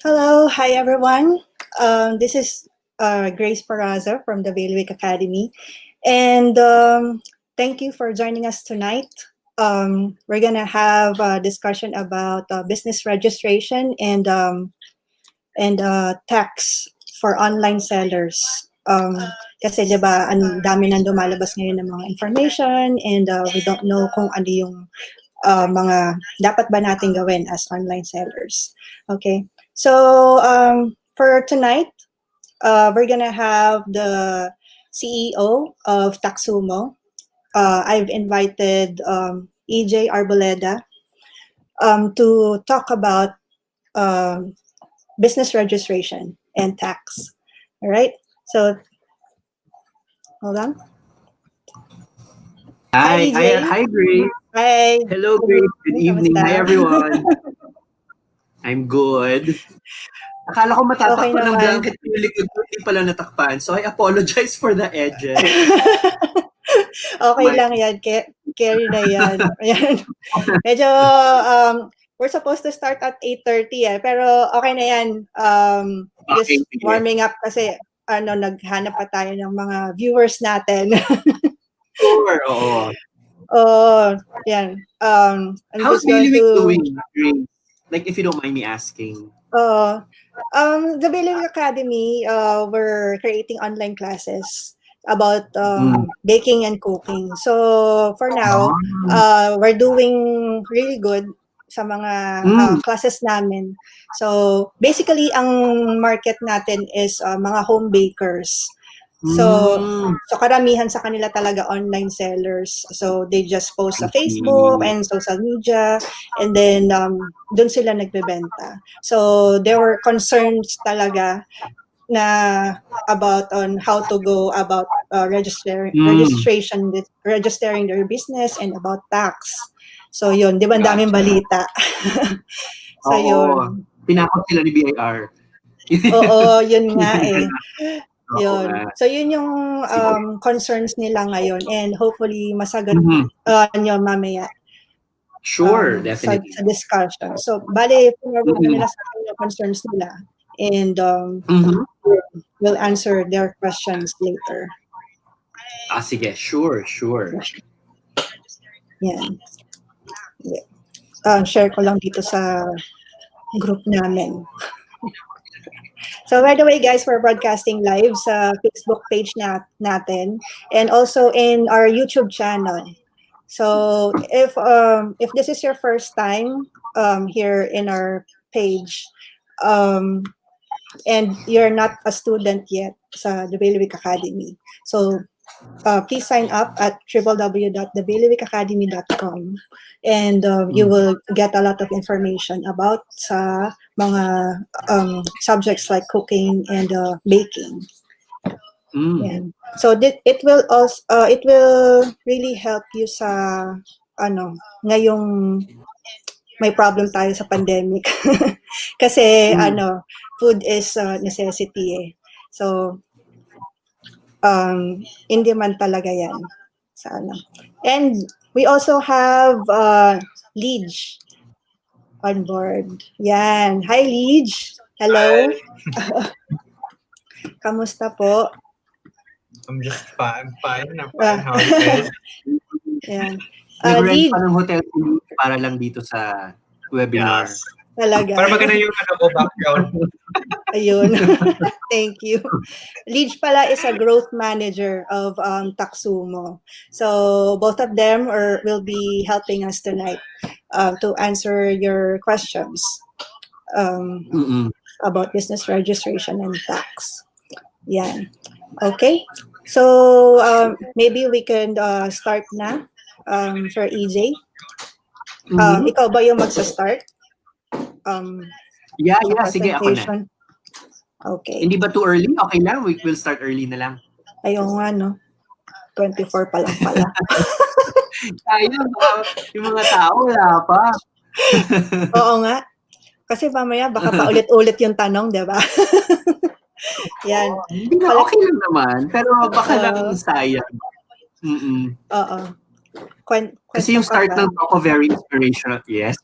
Hello, hi everyone. This is Grace Paraza from the Bailiwick Academy, and thank you for joining us tonight. We're gonna have a discussion about business registration and tax for online sellers. Kasi 'di ba, ang dami nang lumalabas ngayon ng mga information and we don't know kung ano yung mga dapat ba natin gawin as online sellers. Okay. So for tonight, we're gonna have the CEO of Taxumo. I've invited EJ Arboleda to talk about business registration and tax. All right. So hold on. Hi, EJ. hi, Grace. Hi. Hello, Grace. Good evening. Kamusta? Hi, everyone. I'm good. Akala ko matatakpan Okay ng naman. blanket yung likod ko, hindi pala natakpan. So, I apologize for the edges. Okay lang yan. Carry na yan. Ayan. Medyo, we're supposed to start at 8:30 pero okay na yan. Okay, Just warming up kasi naghanap pa tayo ng mga viewers natin. Sure, oo. Yan. I'm How's just going Bailiwick to... doing, Grace? Like, if you don't mind me asking. The Bailiwick Academy, we're creating online classes about baking and cooking. So for now, we're doing really good sa mga classes namin. So basically, ang market natin is mga home bakers. So karamihan sa kanila talaga online sellers. So they just post sa Facebook and social media, and then doon sila nagbebenta. So there were concerns talaga na about on how to go about registering their business and about tax. So yun, di ba ang daming balita? So yun. Pinakot sila ni BIR. Oo, yun nga eh. Yun. So yun yung concerns nila ngayon, and hopefully masagot nyo mamaya. Sure, definitely. Sa discussion. So bali, forward nila sa akin yung concerns nila, and we'll answer their questions later. Sige. Sure. Yan. Share ko lang dito sa group namin. So by the way, guys, we're broadcasting live sa Facebook page natin, and also in our YouTube channel. So if this is your first time here in our page, and you're not a student yet sa the Bailiwick Academy, so please sign up at www.thebailiwickacademy.com, and you will get a lot of information about sa mga subjects like cooking and baking. Yeah. So it will really help you sa ngayong may problem tayo sa pandemic. Kasi food is necessity eh. So hindi man talaga yan. And we also have Lidge on board. Yan. Hi, Lidge. Hello. Kamusta po? I'm just fine. I'm fine. How are you guys? Yan. Nag-rent pa ng hotel para lang dito sa webinar. Yes. Talaga. Para maganda yung background. Ayun. Thank you. Lidge pala is a growth manager of Taxumo. So both of them will be helping us tonight to answer your questions about business registration and tax. Yan. Okay. So maybe we can start na for EJ. Ikaw ba yung magsa-start? Yeah, sige, ako na. Okay. Hindi ba too early? Okay lang, we'll start early na lang. Ayun nga, no? 24 pa lang pala. Ayun, yung mga tao, wala pa. Oo nga. Kasi mamaya, baka paulit-ulit yung tanong, di ba? Yan. Hindi na, okay lang naman. Pero baka lang sayang. Oo. Kasi yung start ng talk ko very inspirational. Yes.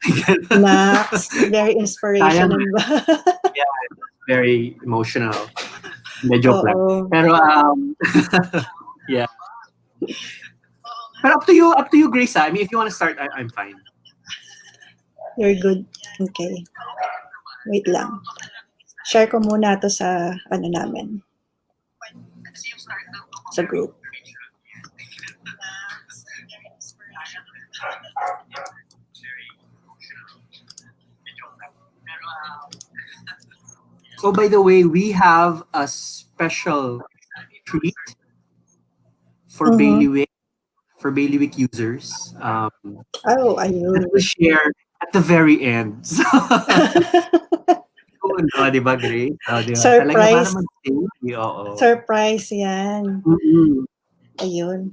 Max, very inspirational ba? Yeah, very emotional. Medyo Oo. plan. Pero yeah. Pero up to you, Grace. I mean, if you want to start, I'm fine. You're good. Okay. Wait lang. Share ko muna to sa namin. Sa group. So by the way, we have a special treat for Bailiwick, for Bailiwick users. Ayun. That we'll share at the very end. So, di ba, Grace? Diba? Surprise. Oo. Surprise yan. Ayun.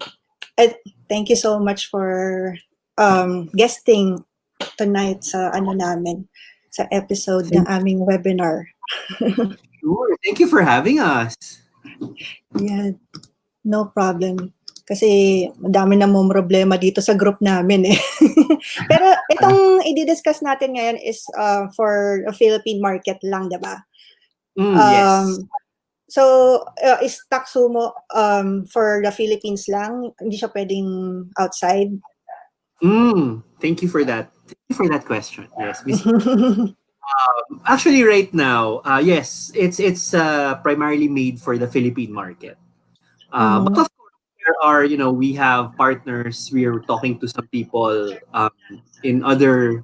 Thank you so much for guesting tonight sa namin, sa episode ng aming webinar. Sure. Thank you for having us. Yeah. No problem. Kasi madami na mong problema dito sa group namin eh. Pero itong i-discuss natin ngayon is for a Philippine market lang, diba? Yes. So, is Taxumo for the Philippines lang? Hindi siya pwedeng outside? Thank you for that. Thank you for that question. Yes. Actually, right now, yes, it's primarily made for the Philippine market. But of course, there are, we have partners. We are talking to some people in other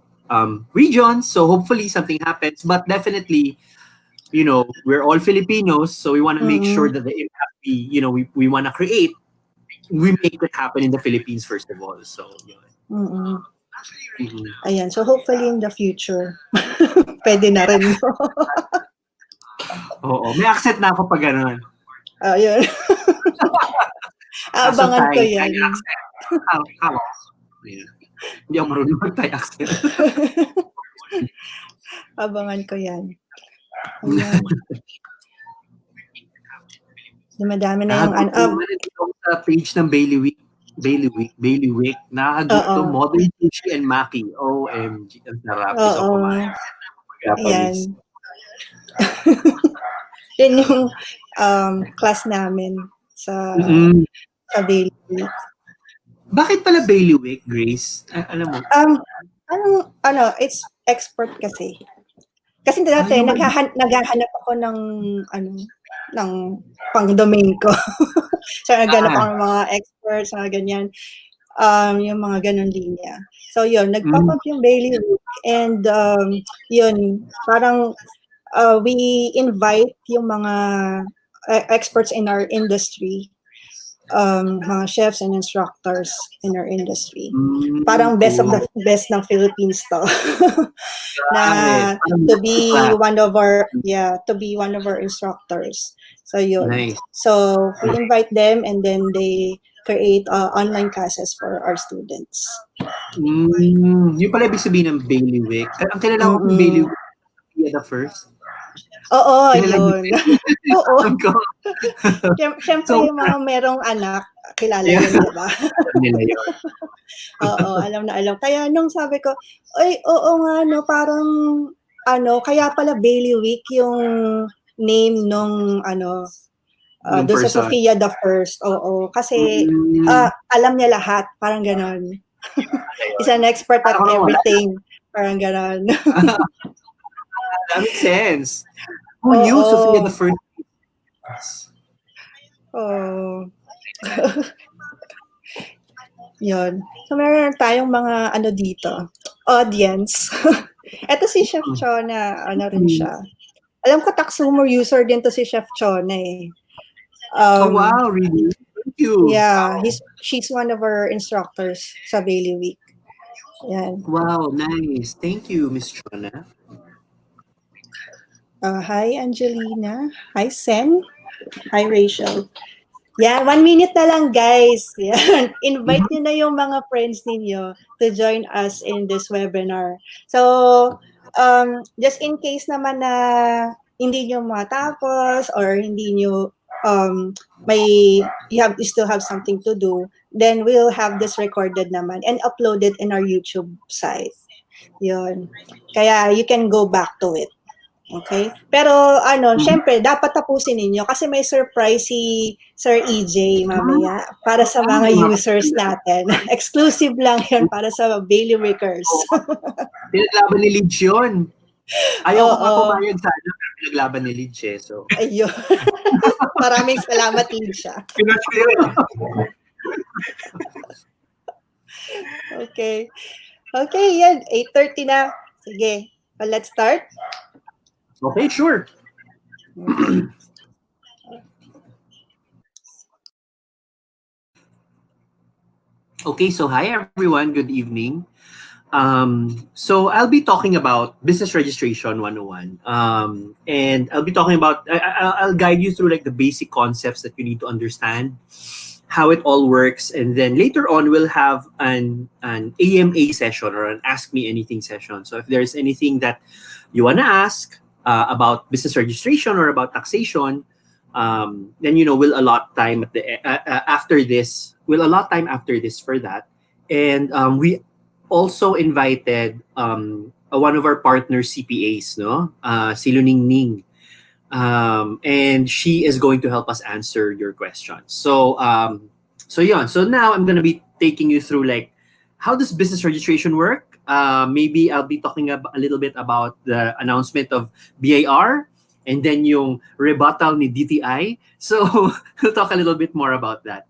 regions. So hopefully something happens. But definitely, we're all Filipinos, so we want to make sure that the impact we want to create, we make it happen in the Philippines first of all. So, Ayan, so hopefully in the future, pwede na rin. Oo, may accent na ako pag gano'n. Ayun. Abangan ko yan. Hello. Hindi ako marunong mag-Thai accent. Abangan ko yan. Ayan. Dumadami na yung sa page ng Bailiwick, nakagrupo Modern Sushi and Maki. OMG, ang sarap. Gusto ko kumain. Ayan. Yun yung class namin sa Bailiwick. Bakit pala Bailiwick, Grace? Alam mo? It's expert kasi. Kasi dati naghahanap ako ng pang-domain ko. So naghanap ako ng mga experts, mga ganyan. Yung mga ganun linya. So yun, nag-pop up yung Bailiwick and yun, parang we invite yung mga experts in our industry, mga chefs and instructors in our industry. Parang best of the best ng Philippines to. Na to be one of our instructors. So yun. Nice. So we invite them and then they create online classes for our students. Yung pala ibig sabihin ng Bailiwick. Ang kilala ko kung Bailiwick, the first. Oo, yun. Oo. Siyempre yung mga merong anak, kilala yun, diba? Nila yun. Oo, alam na alam. Kaya nung sabi ko, ay, oo nga, no, parang, kaya pala Bailiwick yung name nung, doon sa Sophia the First. Oo, kasi alam niya lahat, parang ganon. He's an expert at everything. Parang ganon. That makes sense. Who knew Sophia the First? Oh. Yun. So, meron tayong mga dito. Audience. Ito si Chef Chona, rin siya. Alam ko Taxumo user din to si Chef Chona eh. Wow, really? Thank you. Yeah, she's one of our instructors sa Bailiwick. Yan. Wow, nice. Thank you, Miss Chona. Hi, Angelina. Hi, Sen. Hi, Rachel. Yan, 1 minute na lang, guys. Yan. Invite nyo na yung mga friends ninyo to join us in this webinar. So, just in case naman na hindi nyo matapos or hindi nyo you still have something to do, then we'll have this recorded naman and uploaded in our YouTube site. Yun. Kaya you can go back to it. Okay? Pero syempre, dapat tapusin ninyo kasi may surprise si Sir EJ mamaya para sa mga users natin. Exclusive lang yan para sa Bailiwickers. Pinaglaban ni Lidge yun. Ayaw ko nga Oo. pumayag sana, pero pinaglaban ni Lidge eh. So. Ayun. Maraming salamat, Lidge. Pinatch ko yun. Okay. Okay, yan. 8:30 na. Sige. Well, let's start. Okay, sure. Okay. Okay, so hi everyone. Good evening. So I'll be talking about business registration 101. And I'll be talking about, I'll guide you through like the basic concepts that you need to understand, how it all works. And then later on, we'll have an AMA session or an Ask Me Anything session. So if there's anything that you want to ask about business registration or about taxation, then, we'll allot time at the after this. We'll allot time after this for that. And we also invited one of our partner CPAs, si Luning Ning. And she is going to help us answer your questions. So now I'm going to be taking you through like how does business registration work. Maybe I'll be talking a little bit about the announcement of BIR and then yung rebuttal ni DTI. So we'll talk a little bit more about that.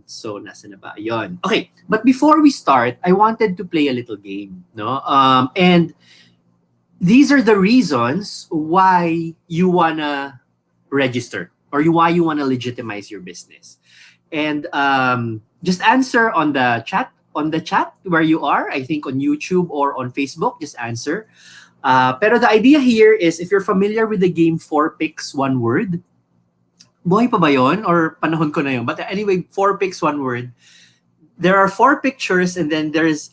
So nasa na ba? Yon. Okay, but before we start, I wanted to play a little game, no? And these are the reasons why you wanna register or why you wanna legitimize your business. And just answer on the chat where you are. I think on YouTube or on Facebook, just answer. Pero the idea here is if you're familiar with the game 4 Picks 1 Word. Buhay pa ba yun? Or panahon ko na yun? But anyway, 4 picks 1 word. There are 4 pictures and then there's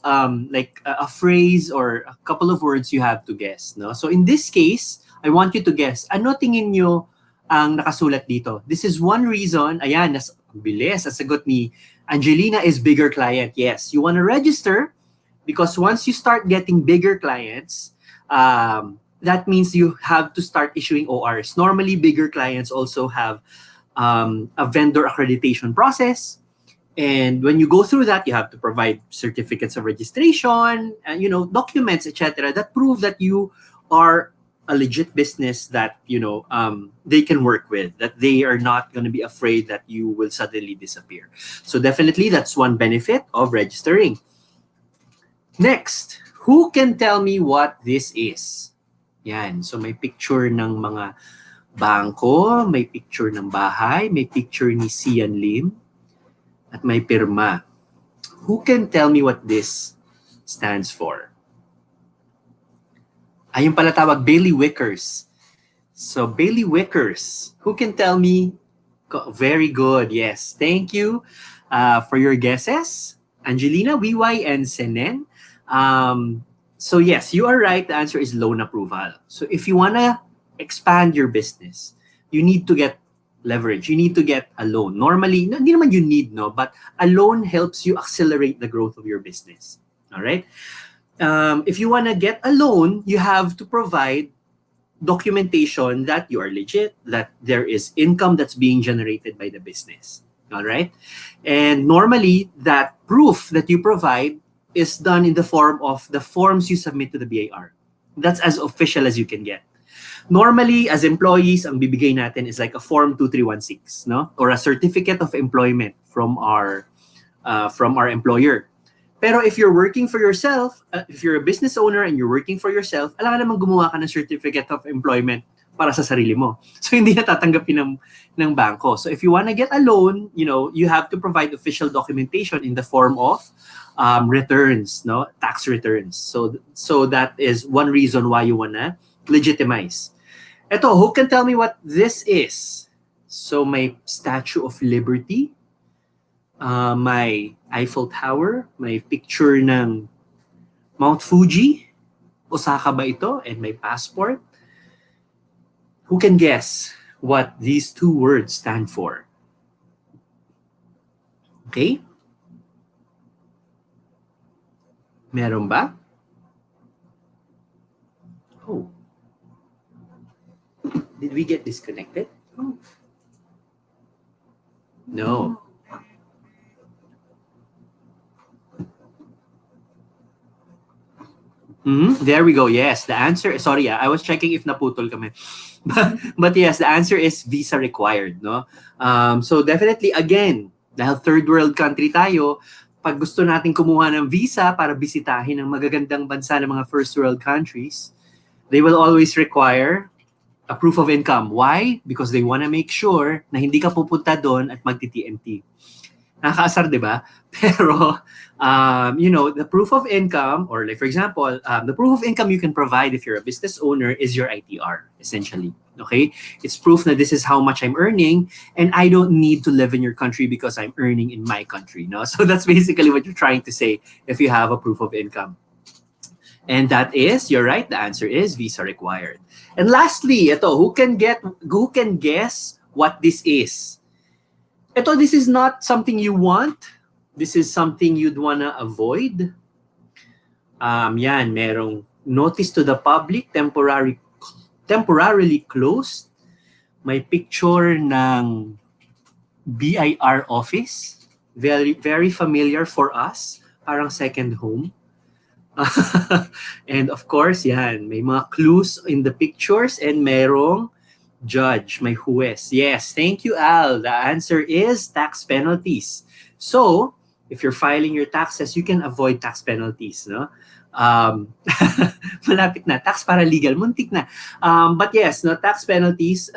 like a phrase or a couple of words you have to guess. No? So in this case, I want you to guess. Ano tingin nyo ang nakasulat dito? This is one reason. Ayan, bilis. Nasagot ni Angelina is bigger client. Yes, you want to register because once you start getting bigger clients, that means you have to start issuing ORs. Normally, bigger clients also have a vendor accreditation process. And when you go through that, you have to provide certificates of registration and, documents, etc. that prove that you are a legit business that, they can work with, that they are not going to be afraid that you will suddenly disappear. So definitely, that's one benefit of registering. Next, who can tell me what this is? Yan. So may picture ng mga bangko, may picture ng bahay, may picture ni Sian Lim, at may pirma. Who can tell me what this stands for? Ayun pala tawag, Bailiwickers. So Bailiwickers, who can tell me? Very good, yes. Thank you for your guesses. Angelina, Wiwai, and Senen. So yes, you are right. The answer is loan approval. So if you want to expand your business, you need to get leverage. You need to get a loan. Normally, hindi naman you need, but a loan helps you accelerate the growth of your business. All right? If you want to get a loan, you have to provide documentation that you are legit, that there is income that's being generated by the business. All right? And normally, that proof that you provide is done in the form of the forms you submit to the BIR. That's as official as you can get. Normally, as employees, ang bibigay natin is like a Form 2316, or a certificate of employment from our employer. Pero if you're working for yourself, if you're a business owner and you're working for yourself, alam naman gumawa ka ng certificate of employment para sa sarili mo. So hindi na tatanggapin ng bangko. So if you want to get a loan, you have to provide official documentation in the form of returns, tax returns. So that is one reason why you wanna legitimize. Eto, who can tell me what this is? So may Statue of Liberty, may Eiffel Tower, may picture ng Mount Fuji, Osaka ba ito? And may passport. Who can guess? what these two words stand for. Okay? Meron ba? Oh. Did we get disconnected? Oh. No. There we go. Yes, the answer. Sorry, I was checking if naputol kami. But yes, the answer is visa required, no? So definitely, again, dahil third world country tayo, pag gusto natin kumuha ng visa para bisitahin ang magagandang bansa ng mga first world countries, they will always require a proof of income. Why? Because they want to make sure na hindi ka pupunta doon at magti-TNT. Nakakaasar, di ba? Pero, you know, the proof of income, or like for example, the proof of income you can provide if you're a business owner is your ITR, essentially. Okay? It's proof that this is how much I'm earning, and I don't need to live in your country because I'm earning in my country. No? So that's basically what you're trying to say if you have a proof of income. And that is, you're right, the answer is visa required. And lastly, who can guess what this is? This is not something you want. This is something you'd wanna avoid. Yan, merong notice to the public, temporarily closed. May picture ng BIR office. Very, very familiar for us. Parang second home. And of course, yan, may mga clues in the pictures and merong judge, may juez. Yes, thank you, Al. The answer is tax penalties. So, if you're filing your taxes, you can avoid tax penalties, no? Malapit na. Tax paralegal, muntik na. But yes, no, tax penalties,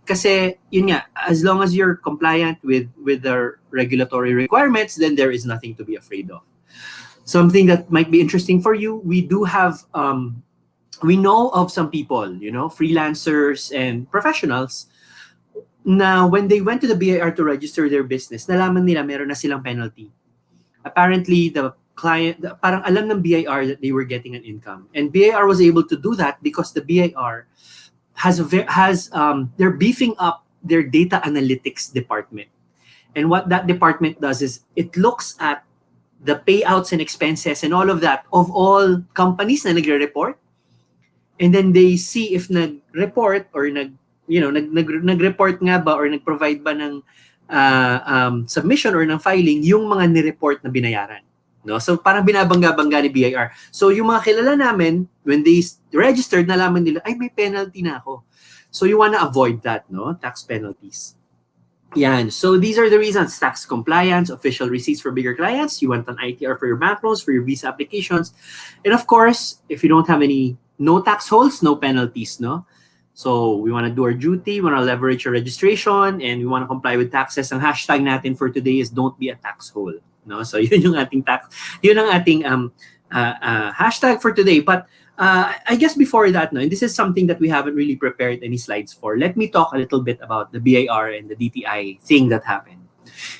kasi, yun nga, as long as you're compliant with the regulatory requirements, then there is nothing to be afraid of. Something that might be interesting for you, we do have, we know of some people, you know, freelancers and professionals, na when they went to the BIR to register their business, nalaman nila meron na silang penalty. Apparently, the client, parang alam ng BIR that they were getting an income. And BIR was able to do that because the BIR they're beefing up their data analytics department. And what that department does is it looks at the payouts and expenses and all of that of all companies na nagre-report. And then they see if nag-report or nag-report nga ba or nag-provide ba ng submission or ng filing yung mga ni-report na binayaran. No? So parang binabangga-bangga ni BIR. So yung mga kilala namin, when they registered, nalaman nila, ay may penalty na ako. So you wanna avoid that, no? Tax penalties. Yan. So these are the reasons: tax compliance, official receipts for bigger clients, you want an ITR for your bank loans, for your visa applications. And of course, if you don't have no tax holes, no penalties, no? So we want to do our duty, we want to leverage your registration, and we want to comply with taxes. Ang hashtag natin for today is don't be a tax hole, no? So yun yung ating hashtag for today. But I guess before that, no, and this is something that we haven't really prepared any slides for. Let me talk a little bit about the BIR and the DTI thing that happened.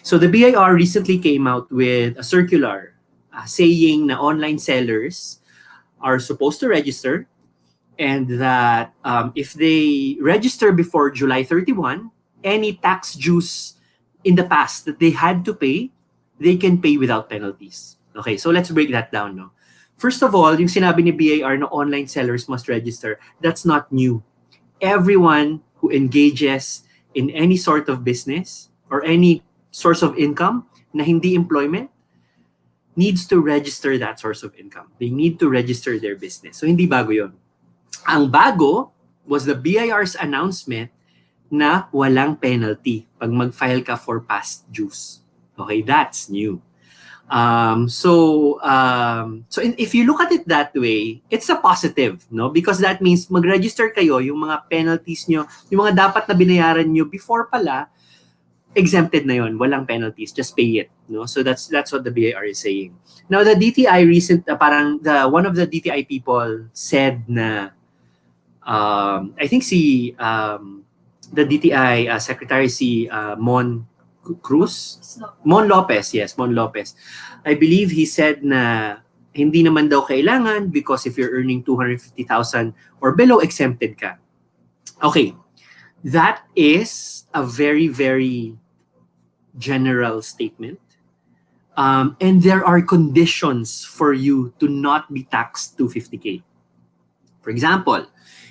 So the BIR recently came out with a circular saying na online sellers are supposed to register, and that if they register before July 31, any tax dues in the past that they had to pay, they can pay without penalties. Okay, so let's break that down, no? First of all, yung sinabi ni BIR na online sellers must register, that's not new. Everyone who engages in any sort of business or any source of income na hindi employment needs to register that source of income. They need to register their business. So hindi bago yun. Ang bago was the BIR's announcement na walang penalty pag mag-file ka for past dues. Okay, that's new. So if you look at it that way, it's a positive, no? Because that means mag-register kayo, yung mga penalties nyo, yung mga dapat na binayaran nyo before pala, exempted na yon, walang penalties, just pay it, no? So that's what the BIR is saying. Now the DTI one of the DTI people said na I think the DTI secretary Mon Lopez, yes, Mon Lopez. I believe he said na hindi naman daw kailangan because if you're earning 250,000 or below, exempted ka. Okay. That is a very, very general statement. And there are conditions for you to not be taxed 250K. For example,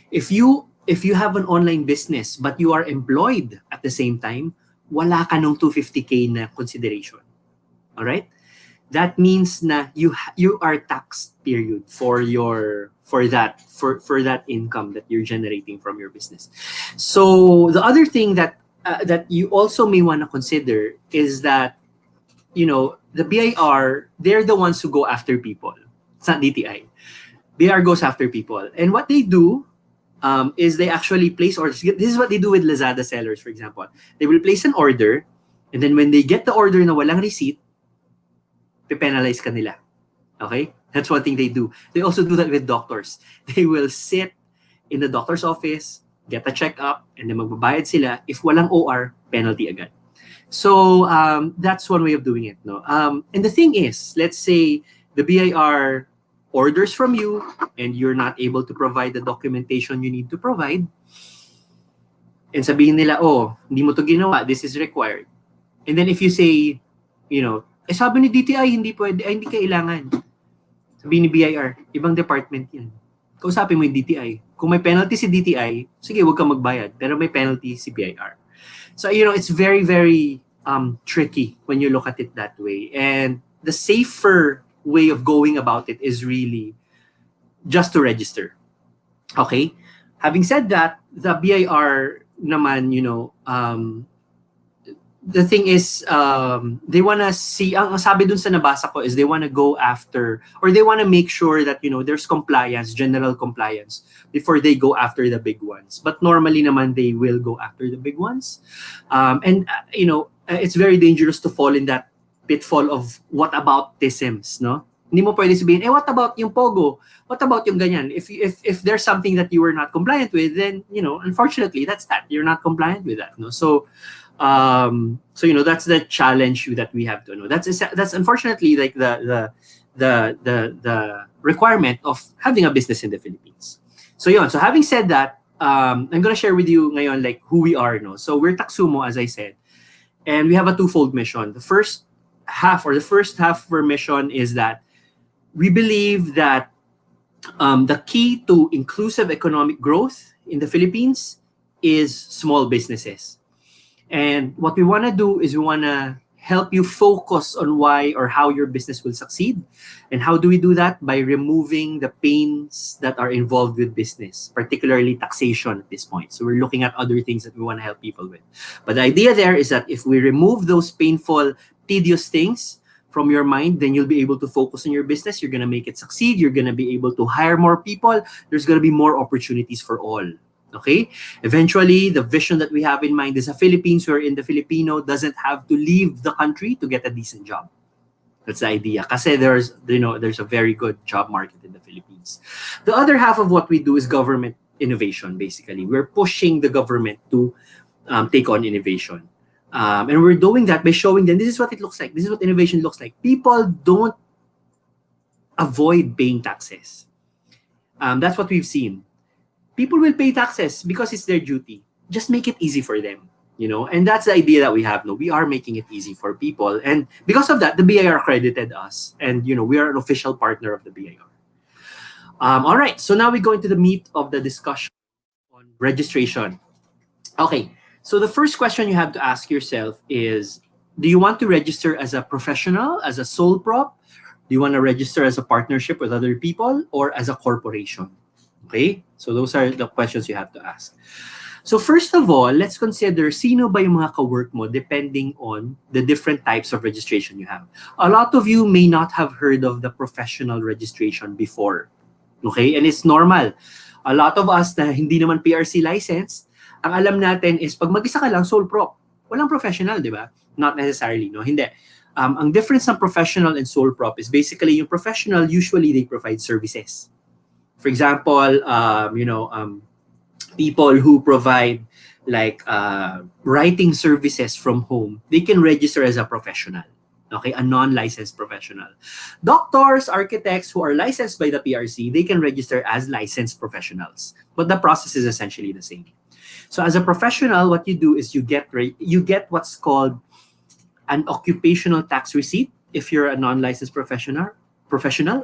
if you have an online business but you are employed at the same time, wala ka nung 250K na consideration. All right? That means na you are taxed, period, for that income that you're generating from your business. So the other thing that you also may want to consider is that, the BIR, they're the ones who go after people. It's not DTI. BIR goes after people, and what they do is they actually place orders. This is what they do with Lazada sellers, for example. They will place an order, and then when they get the order na walang receipt, pe-penalize ka nila. Okay? That's one thing they do. They also do that with doctors. They will sit in the doctor's office, get a checkup, and then magbabayad sila. If walang OR, penalty agad. So that's one way of doing it. No? And the thing is, let's say the BIR orders from you and you're not able to provide the documentation you need to provide, and sabihin nila, oh, hindi mo to ginawa, this is required. And then if you say, sabi ni DTI, hindi pwede, hindi kailangan. Sabi ni BIR, ibang department yan. Kausapin mo yung DTI. Kung may penalty si DTI, sige, huwag kang magbayad. Pero may penalty si BIR. So, it's very, very tricky when you look at it that way. And the safer way of going about it is really just to register. Okay? Having said that, the BIR naman, the thing is, they want to see, ang sabi dun sa nabasa ko is they want to go after, or they want to make sure that, there's compliance, general compliance, before they go after the big ones. But normally naman, they will go after the big ones. It's very dangerous to fall in that pitfall of what about TISMs, no? Hindi mo pwede sabihin, what about yung Pogo? What about yung ganyan? If there's something that you were not compliant with, then, unfortunately, that's that. You're not compliant with that, no? So that's the challenge that we have to know. That's unfortunately like the requirement of having a business in the Philippines. So having said that, I'm gonna share with you ngayon like who we are, no? So we're Taxumo, as I said, and we have a twofold mission. The first half of our mission is that we believe that the key to inclusive economic growth in the Philippines is small businesses. And what we want to do is we want to help you focus on why or how your business will succeed. And how do we do that? By removing the pains that are involved with business, particularly taxation at this point. So we're looking at other things that we want to help people with. But the idea there is that if we remove those painful, tedious things from your mind, then you'll be able to focus on your business. You're going to make it succeed. You're going to be able to hire more people. There's going to be more opportunities for all. Okay? Eventually, the vision that we have in mind is a Philippines wherein the Filipino doesn't have to leave the country to get a decent job. That's the idea. Kasi there's a very good job market in the Philippines. The other half of what we do is government innovation, basically. We're pushing the government to take on innovation. And we're doing that by showing them this is what it looks like. This is what innovation looks like. People don't avoid paying taxes. That's what we've seen. People will pay taxes because it's their duty. Just make it easy for them, and that's the idea that we have. No, we are making it easy for people, and because of that, the BIR accredited us, and we are an official partner of the BIR. All right, so now we go into the meat of the discussion on registration. Okay, so the first question you have to ask yourself is: do you want to register as a professional, as a sole prop? Do you want to register as a partnership with other people, or as a corporation? Okay? So those are the questions you have to ask. So first of all, let's consider sino ba yung mga ka-work mo depending on the different types of registration you have. A lot of you may not have heard of the professional registration before. Okay? And it's normal. A lot of us na hindi naman PRC licensed, ang alam natin is pag mag-isa ka lang, sole prop. Walang professional, di ba? Not necessarily, no? Hindi. Ang difference ng professional and sole prop is basically yung professional, usually they provide services. For example, people who provide like writing services from home, they can register as a professional, okay, a non-licensed professional. Doctors, architects who are licensed by the PRC, they can register as licensed professionals, but the process is essentially the same. So as a professional, what you do is you get what's called an occupational tax receipt if you're a non-licensed professional,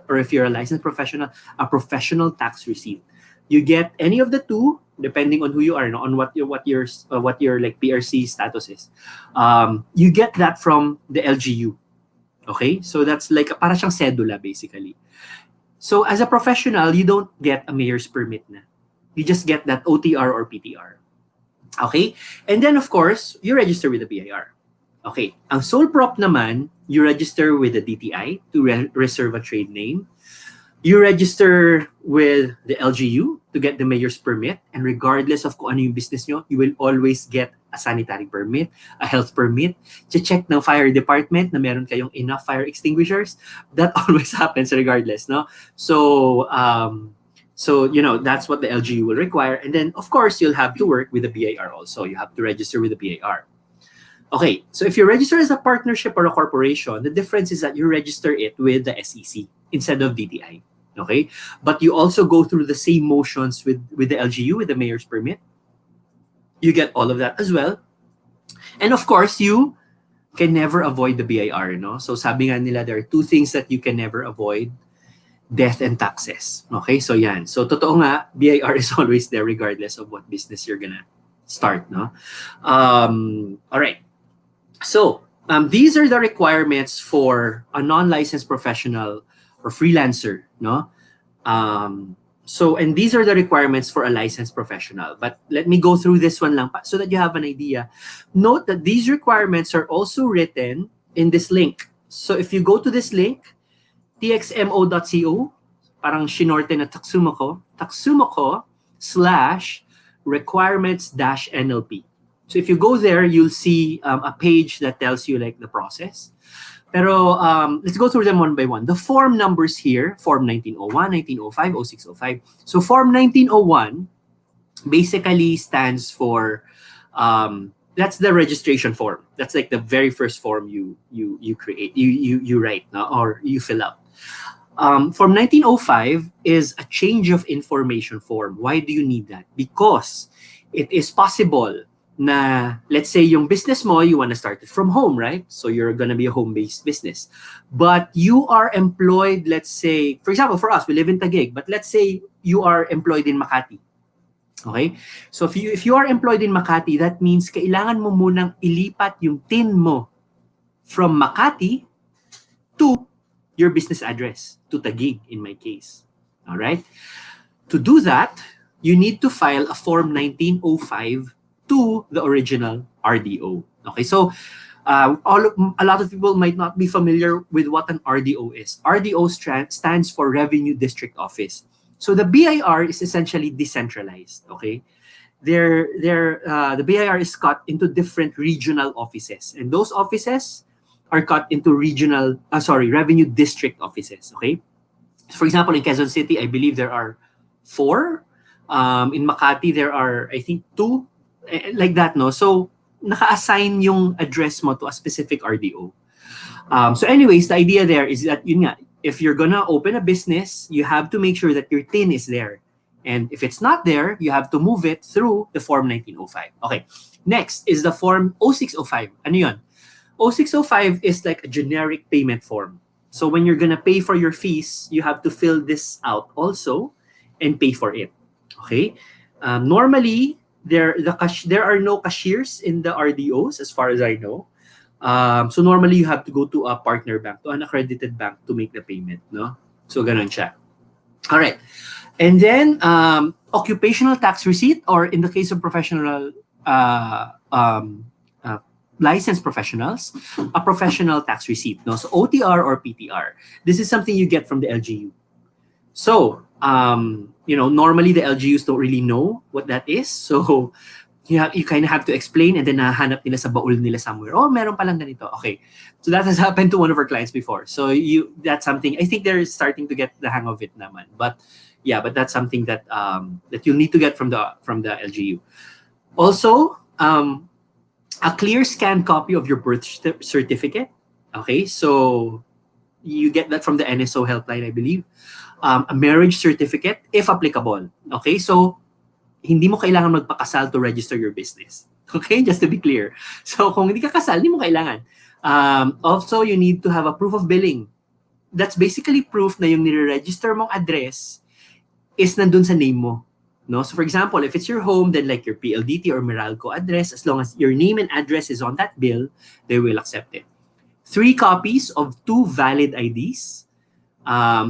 or if you're a licensed professional, a professional tax receipt. You get any of the two depending on who you are, on what your like PRC status is. You get that from the LGU. Okay, so that's like para siyang cedula basically. So as a professional, you don't get a mayor's permit na. You just get that OTR or PTR. Okay, and then of course you register with the BIR. Okay, ang sole prop naman, you register with the DTI to reserve a trade name. You register with the LGU to get the mayor's permit, and regardless of kung ano yung business nyo, you will always get a sanitary permit, a health permit, check ng fire department na meron kayong enough fire extinguishers. That always happens regardless, no? So, that's what the LGU will require. And then, of course, you'll have to work with the BIR also. You have to register with the BIR. Okay, so if you register as a partnership or a corporation, the difference is that you register it with the SEC instead of DTI. Okay, but you also go through the same motions with the LGU, with the mayor's permit. You get all of that as well. And of course, you can never avoid the BIR, no? So sabi nga nila, there are two things that you can never avoid: death and taxes. Okay, so yan. So totoo nga, BIR is always there regardless of what business you're gonna start, no? All right. So these are the requirements for a non-licensed professional or freelancer, no? And these are the requirements for a licensed professional. But let me go through this one lang so that you have an idea. Note that these requirements are also written in this link. So if you go to this link, txmo.co, parang shinorte na Taxumo.co/requirements-NLP. So if you go there, you'll see a page that tells you like the process. Pero let's go through them one by one. The form numbers here, Form 1901, 1905, 0605. So Form 1901 basically stands for, that's the registration form. That's like the very first form you create, you write, no? Or you fill out. Form 1905 is a change of information form. Why do you need that? Because it is possible na, let's say yung business mo, you want to start it from home, right? So you're going to be a home-based business. But you are employed, let's say, for example, for us, we live in Taguig, but let's say you are employed in Makati. Okay? So if you are employed in Makati, that means kailangan mo munang ilipat yung TIN mo from Makati to your business address, to Taguig in my case. All right? To do that, you need to file a Form 1905 to the original RDO. Okay, so a lot of people might not be familiar with what an RDO is. RDO stands for Revenue District Office. So the BIR is essentially decentralized. Okay, the BIR is cut into different regional offices, and those offices are cut into Revenue District offices. Okay, so for example, in Quezon City, I believe there are 4. In Makati, there are, I think, 2. Like that, no? So, naka-assign yung address mo to a specific RDO. So anyways, the idea there is that, yun nga, if you're gonna open a business, you have to make sure that your TIN is there. And if it's not there, you have to move it through the Form 1905. Okay, next is the Form 0605. Ano yun? 0605 is like a generic payment form. So when you're gonna pay for your fees, you have to fill this out also and pay for it. Okay? Normally, there are no cashiers in the RDOs as far as I know. So normally you have to go to a partner bank, to an accredited bank to make the payment, no? So ganun siya. All right. And then occupational tax receipt, or in the case of professional licensed professionals, a professional tax receipt, no? So OTR or PTR. This is something you get from the LGU. So, normally the LGUs don't really know what that is. So, you kind of have to explain, and then nahanap nila sa baul nila somewhere. Oh, meron palang ganito. Okay. So that has happened to one of our clients before. So that's something, I think they're starting to get the hang of it naman. But yeah, but that's something that that you'll need to get from the LGU. Also, a clear scanned copy of your birth certificate. Okay, so you get that from the NSO helpline, I believe. A marriage certificate, if applicable. Okay, so hindi mo kailangan magpakasal to register your business. Okay? Just to be clear. So, kung hindi ka kasal, hindi mo kailangan. Also, you need to have a proof of billing. That's basically proof na yung nire-register mong address is nandun sa name mo. No? So, for example, if it's your home, then like your PLDT or Meralco address, as long as your name and address is on that bill, they will accept it. 3 copies of 2 valid IDs.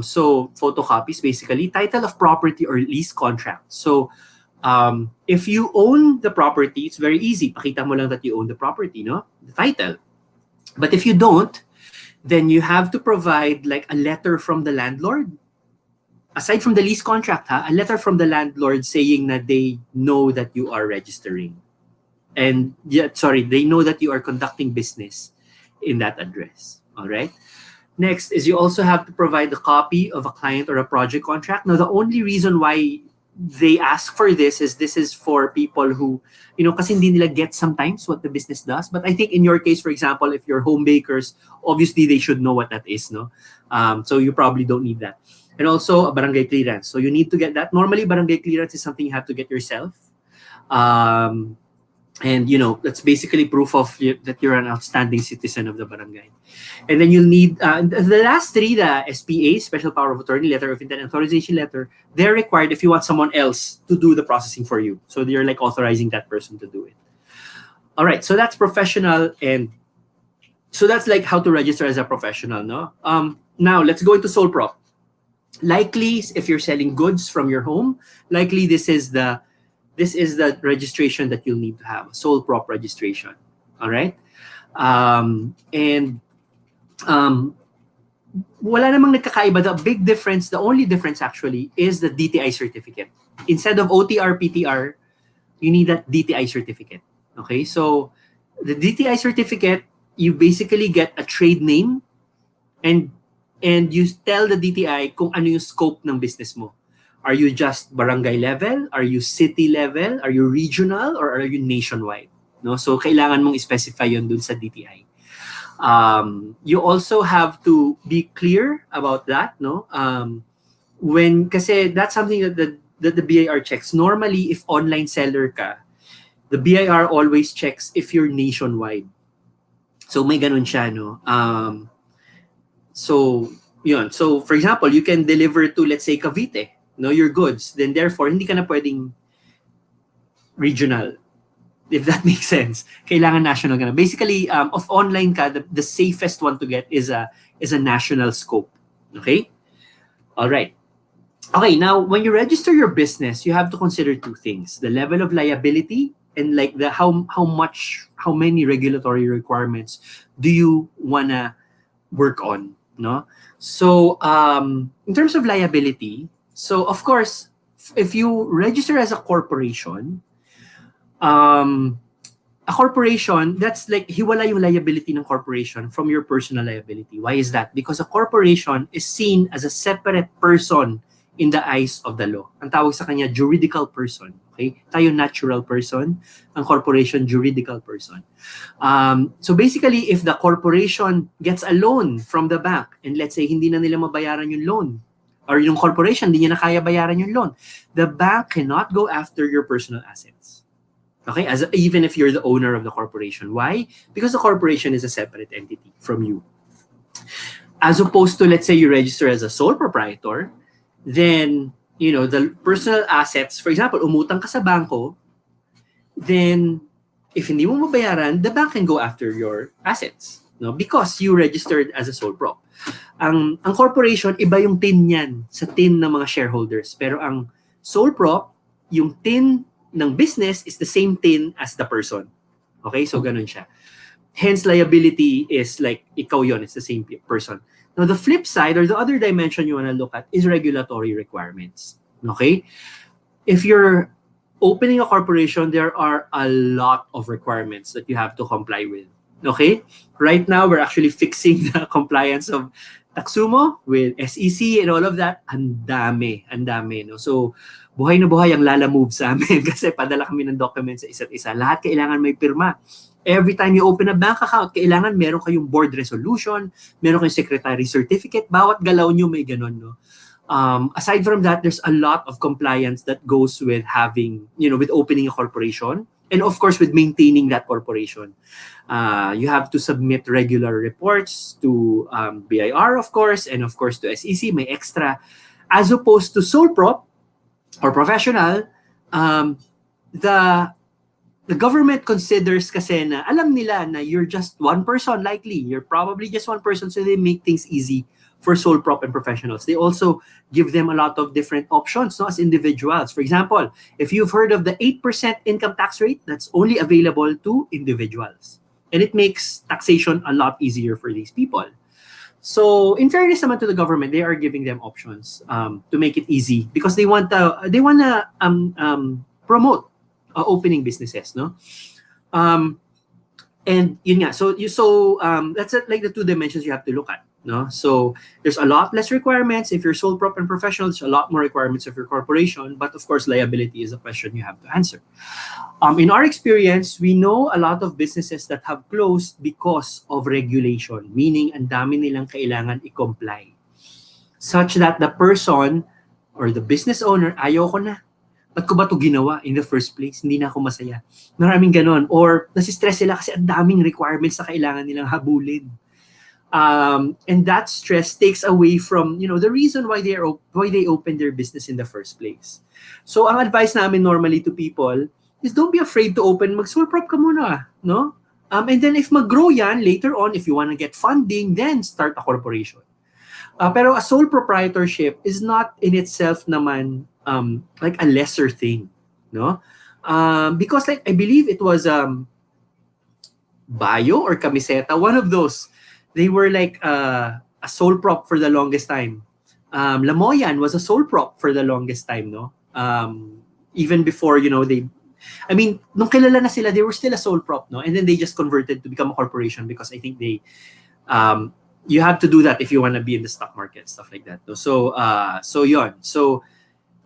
So, photocopies, basically. Title of property or lease contract. So, if you own the property, it's very easy. Pakita mo lang that you own the property, no? The title. But if you don't, then you have to provide like a letter from the landlord. Aside from the lease contract, a letter from the landlord saying that they know that you are registering. And they know that you are conducting business in that address. All right. Next is you also have to provide a copy of a client or a project contract. Now, the only reason why they ask for this is for people who, kasi hindi nila get sometimes what the business does. But I think in your case, for example, if you're home bakers, obviously they should know what that is, no? So you probably don't need that. And also a barangay clearance. So you need to get that. Normally, barangay clearance is something you have to get yourself. And that's basically proof of that you're an outstanding citizen of the barangay. And then you'll need the last 3, the SPA, Special Power of Attorney, Letter of Intent, Authorization Letter. They're required if you want someone else to do the processing for you. So you're like authorizing that person to do it. All right, so that's professional, and so that's like how to register as a professional, no? Now let's go into sole prop. Likely, if you're selling goods from your home, likely this is the registration that you'll need to have, sole prop registration. All right? Wala namang nagkakaiba. The only difference actually is the DTI certificate. Instead of OTR, PTR, you need that DTI certificate. Okay? So, the DTI certificate, you basically get a trade name and you tell the DTI kung ano yung scope ng business mo. Are you just barangay level? Are you city level? Are you regional? Or are you nationwide? No? So, kailangan mong specify yun dun sa DTI. You also have to be clear about that, no? Kasi that's something that the BIR checks. Normally, if online seller ka, the BIR always checks if you're nationwide. So, may ganun siya, no? So, yun. So, for example, you can deliver to, let's say, Cavite, no, your goods. Then, therefore, hindi ka na pwedeng regional, if that makes sense. Kailangan national ka na. Basically, of online ka, the safest one to get is a national scope. Okay? All right. Okay, now, when you register your business, you have to consider 2 things. The level of liability and like how many regulatory requirements do you want to work on, no? So, in terms of liability, so of course, if you register as a corporation, a corporation, that's like hiwala yung liability ng corporation from your personal liability. Why is that? Because a corporation is seen as a separate person in the eyes of the law. Ang tawag sa kanya, juridical person. Okay? Tayo natural person, ang corporation, juridical person. So basically, if the corporation gets a loan from the bank, and let's say hindi na nila mabayaran yung loan, or yung corporation, hindi niya na kaya bayaran yung loan, the bank cannot go after your personal assets. Okay? Even if you're the owner of the corporation. Why? Because the corporation is a separate entity from you. As opposed to, let's say, you register as a sole proprietor, then, the personal assets, for example, umutang ka sa banko, then, if hindi mo mabayaran, the bank can go after your assets, no? Because you registered as a sole prop. Ang corporation, iba yung tin niyan sa tin ng mga shareholders. Pero ang sole prop, yung tin ng business is the same tin as the person. Okay? So, ganun siya. Hence, liability is like, ikaw yon, it's the same person. Now, the flip side or the other dimension you want to look at is regulatory requirements. Okay? If you're opening a corporation, there are a lot of requirements that you have to comply with. Okay? Right now, we're actually fixing the compliance of Taxumo with SEC and all of that. Ang dami, no? So, buhay na buhay ang Lala Move sa amin kasi padala kami ng documents sa isa't isa. Lahat kailangan may pirma. Every time you open a bank account, kailangan meron kayong board resolution, meron kayong secretary certificate, bawat galaw nyo may ganun, no? Aside from that, there's a lot of compliance that goes with having, with opening a corporation, and of course with maintaining that corporation. You have to submit regular reports to BIR, of course, and of course to SEC, may extra. As opposed to sole prop or professional, the government considers kasi na alam nila na you're just one person, likely. You're probably just one person, so they make things easy for sole prop and professionals. They also give them a lot of different options, no, as individuals. For example, if you've heard of the 8% income tax rate, that's only available to individuals. And it makes taxation a lot easier for these people. So, in fairness naman to the government, they are giving them options to make it easy because they want to promote opening businesses, no? And yun nga, so that's like the two dimensions you have to look at, no? So there's a lot less requirements if you're sole prop and professional. There's a lot more requirements if you're corporation, but of course liability is a question you have to answer. In our experience, we know a lot of businesses that have closed because of regulation, meaning ang dami nilang kailangan i-comply, such that the person or the business owner, ayoko na. Ba't ko ba ito ginawa in the first place? Hindi na ako masaya. Maraming ganon. Or nasistress sila kasi ang daming requirements na kailangan nilang habulin. And that stress takes away from, the reason why they open their business in the first place. So ang advice namin normally to people is don't be afraid to open. Mag-sole prop ka muna, no? And then if mag-grow yan, later on, if you want to get funding, then start a corporation. Pero a sole proprietorship is not in itself naman like a lesser thing, no? Because like I believe it was Bayo or Camiseta, one of those. They were like a sole prop for the longest time. Lamoyan was a sole prop for the longest time, no? Even before, nung kilala na sila, they were still a sole prop, no? And then they just converted to become a corporation because I think they you have to do that if you want to be in the stock market, stuff like that. No? So yon. So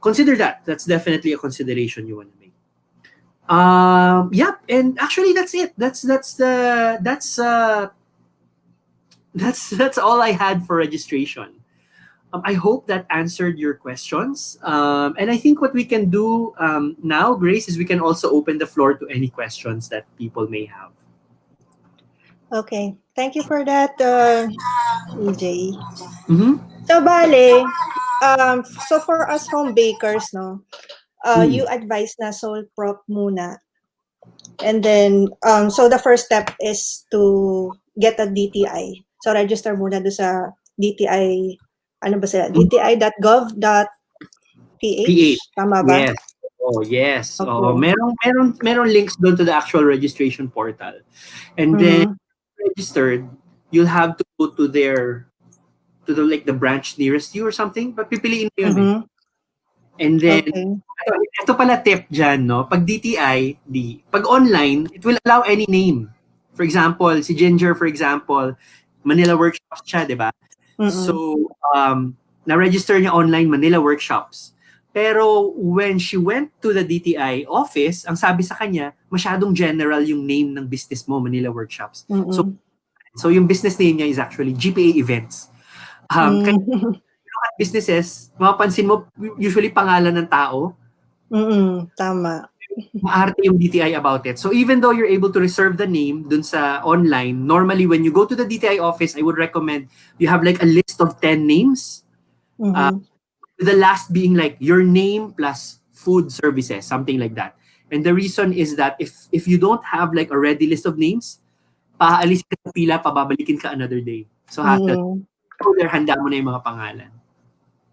consider that. That's definitely a consideration you want to make. Yep, and actually that's it. That's all I had for registration. I hope that answered your questions. And I think what we can do now, Grace, is we can also open the floor to any questions that people may have. Okay. Thank you for that, EJ. Mm-hmm. So, bale, so for us home bakers, no, you advise na sole prop muna. And then, so the first step is to get a DTI. So, register muna do sa DTI, ano ba sila? DTI.gov.ph? Tama ba? Yes. Oh, yes. Okay. Oh, meron links doon to the actual registration portal. And then registered, you'll have to go to the branch nearest you or something. But pipiliin mo yun eh. And then, ito pala tip dyan, no? Pag DTI, pag online, it will allow any name. For example, si Ginger, for example, Manila Workshops siya, di ba? So, na-register niya online Manila Workshops. Pero when she went to the DTI office, ang sabi sa kanya, masyadong general yung name ng business mo, Manila Workshops. So yung business name niya is actually GPA Events. Kaya businesses, mapapansin mo, usually pangalan ng tao. Tama. Maarte yung DTI about it. So even though you're able to reserve the name dun sa online, normally when you go to the DTI office, I would recommend you have like a list of 10 names. The last being like your name plus food services, something like that. And the reason is that if you don't have like a ready list of names, paalis ka sa pila, pababalikin ka another day. So handa mo na yung mga pangalan.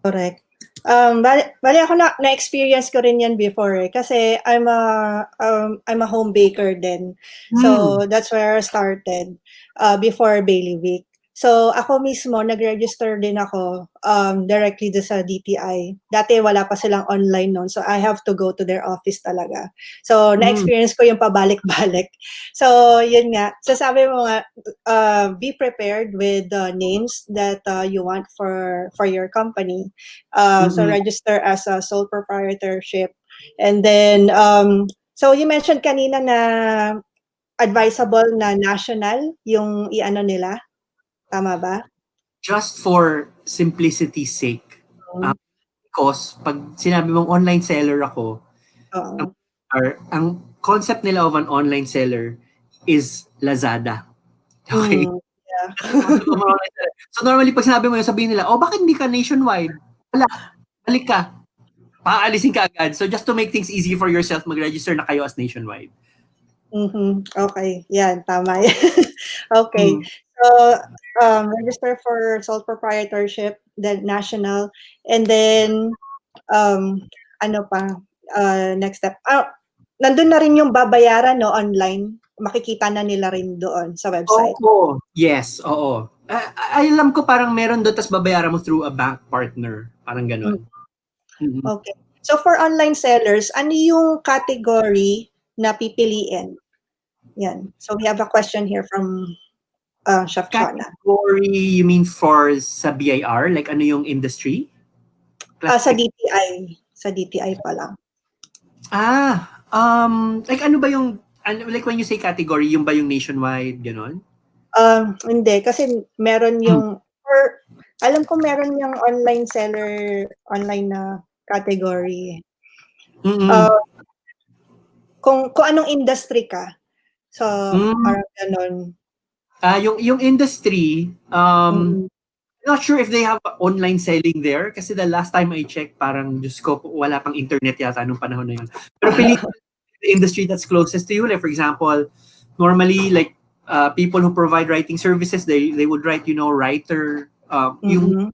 Correct. Bali ako na-experience ko rin yan before eh. Kasi I'm a home baker din. So that's where I started before Bailiwick. So ako mismo nag-register din ako directly sa DTI. Dati wala pa silang online noon. So I have to go to their office talaga. So na-experience ko yung pabalik-balik. So yun nga. So sabi mo nga, be prepared with the names that you want for your company. So register as a sole proprietorship. And then, so you mentioned kanina na advisable na national yung i-ano nila. Tama ba? Just for simplicity's sake. Mm. Because pag sinabi mong online seller ako, Oo. ang concept nila of an online seller is Lazada. Okay? Yeah. So normally pag sinabi mo yun, sabihin nila, bakit hindi ka nationwide? Wala, balik ka. Paalisin ka agad. So just to make things easy for yourself, mag-register na kayo as nationwide. Okay, yan, tama yan. Okay, Mm. so register for sole proprietorship, then national, and then ano pa, next step. Nandun na rin yung babayaran, no, online. Makikita na nila rin doon sa website. Oo. Yes, oo. Alam ko parang meron doon, tapos babayaran mo through a bank partner. Parang ganon. Mm-hmm. Okay. So for online sellers, ano yung category na pipiliin? Yan. So we have a question here from Chef Chona. Category, you mean for sa BIR? Like ano yung industry? Sa DTI. Sa DTI pa lang. Like ano ba yung, like when you say category, yung ba yung nationwide, ganon? Hindi, kasi meron yung, alam ko meron yung online seller, online na category. Kung anong industry ka. So, parang ganon. Yung industry, not sure if they have online selling there kasi the last time I checked, parang Diyos ko, wala pang internet yata nung panahon na yun. Pero piliin the industry that's closest to you. Like for example, normally like people who provide writing services, they would write, writer, yung